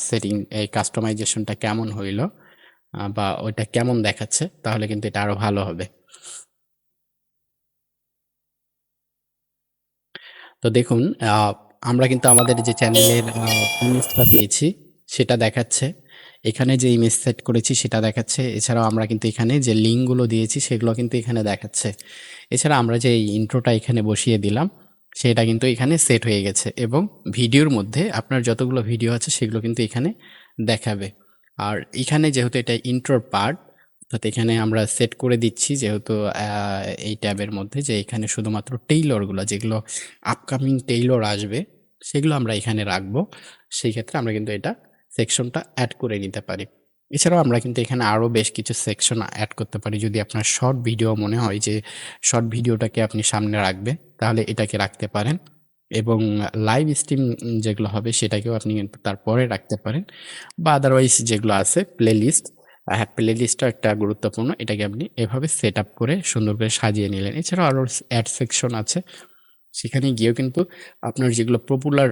সেটিং এই কাস্টমাইজেশনটা কেমন হইল, বা ওইটা কেমন দেখাচ্ছে, তাহলে কিন্তু এটা আরো ভালো হবে। তো দেখুন, আ আমরা কিন্তু আমাদের যে চ্যানেলের ইমেজটা পেয়েছি সেটা দেখাচ্ছে। এখানে যে ইমেজ সেট করেছি সেটা দেখাচ্ছে। এছাড়াও আমরা কিন্তু এখানে যে লিঙ্কগুলো দিয়েছি সেগুলো কিন্তু এখানে দেখাচ্ছে। এছাড়া আমরা যে এই ইন্ট্রোটা এখানে বসিয়ে দিলাম সেটা কিন্তু এখানে সেট হয়ে গেছে, এবং ভিডিওর মধ্যে আপনার যতগুলো ভিডিও আছে সেগুলো কিন্তু এখানে দেখাবে। আর এখানে যেহেতু এটা ইন্ট্রোর পার্ট, অর্থাৎ এখানে আমরা সেট করে দিচ্ছি যেহেতু এই ট্যাবের মধ্যে যে এখানে শুধুমাত্র টেইলরগুলা যেগুলো আপকামিং টেইলর আসবে সেগুলো আমরা এখানে রাখবো। সেই ক্ষেত্রে আমরা কিন্তু এটা সেকশনটা এড করে নিতে পারি। এছাড়াও আমরা কিন্তু এখানে আরো বেশ কিছু সেকশন এড করতে পারি। যদি আপনার শর্ট ভিডিও মনে হয় যে শর্ট ভিডিওটাকে আপনি সামনে রাখবে, তাহলে এটাকে রাখতে পারেন, এবং লাইভ স্ট্রিম যেগুলো হবে সেটাকেও আপনি কিন্তু তারপরে রাখতে পারেন, বা আদারওয়াইজ যেগুলো আছে প্লেলিস্ট, হ্যাঁ, প্লেলিস্টটা একটা গুরুত্বপূর্ণ। এটাকে আপনি এভাবে সেটআপ করে সুন্দর করে সাজিয়ে নিলেন। এছাড়াও আরো অ্যাড সেকশন আছে। সেখানে গিয়েও কিন্তু আপনার যেগুলো পপুলার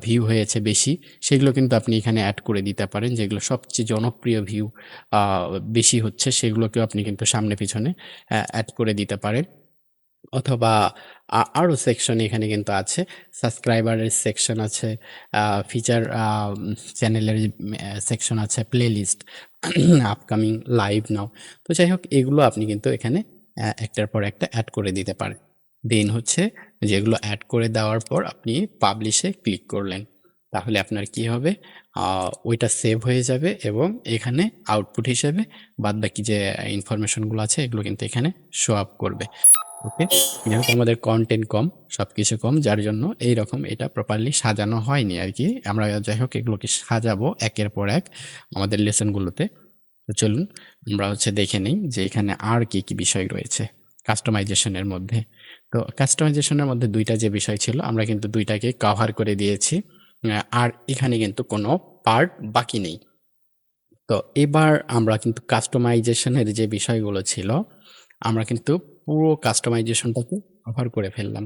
ভিউ হয়েছে বেশি, সেগুলো কিন্তু আপনি এখানে এড করে দিতে পারেন। যেগুলো সবচেয়ে জনপ্রিয় ভিউ আ বেশি হচ্ছে, সেগুলোকেও আপনি কিন্তু সামনে পিছনে এড করে দিতে পারেন। অথবা আরো সেকশন এখানে কিন্তু আছে। সাবস্ক্রাইবারের সেকশন আছে, ফিচার চ্যানেলের সেকশন আছে, প্লেলিস্ট, আপকামিং, লাইভ নাও। তো যাই হোক, এগুলো আপনি কিন্তু এখানে একটার পর একটা এড করে দিতে পারেন। দেন হচ্ছে যেগুলো এড করে দেওয়ার পর আপনি পাবলিশে ক্লিক করলেন। তাহলে আপনার কি হবে? ওইটা সেভ হয়ে যাবে এবং এখানে আউটপুট হিসেবে বাদবাকি যে ইনফরমেশনগুলো আছে এগুলো কিন্তু এখানে শো আপ করবে। ওকে? যেহেতু আমাদের কনটেন্ট কম, সবকিছু কম, যার জন্য এইরকম এটা প্রপারলি সাজানো হয়নি আরকি। আমরা যাই হোক এগুলোকে সাজাবো একের পর এক আমাদের লেসনগুলোতে। তো চলুন আমরা হচ্ছে দেখে নেই যে এখানে আর কি বিষয় রয়েছে কাস্টমাইজেশন এর মধ্যে। তো কাস্টমাইজেশন এর মধ্যে ২ টা যে বিষয় ছিল আমরা কিন্তু ২ টাকে কভার করে দিয়েছি। আর এখানে কিন্তু কোনো পার্ট বাকি নেই। তো এবার আমরা কিন্তু কাস্টমাইজেশন এর যে বিষয়গুলো ছিল, আমরা কিন্তু পুরো কাস্টমাইজেশনটাকে কভার করে ফেললাম।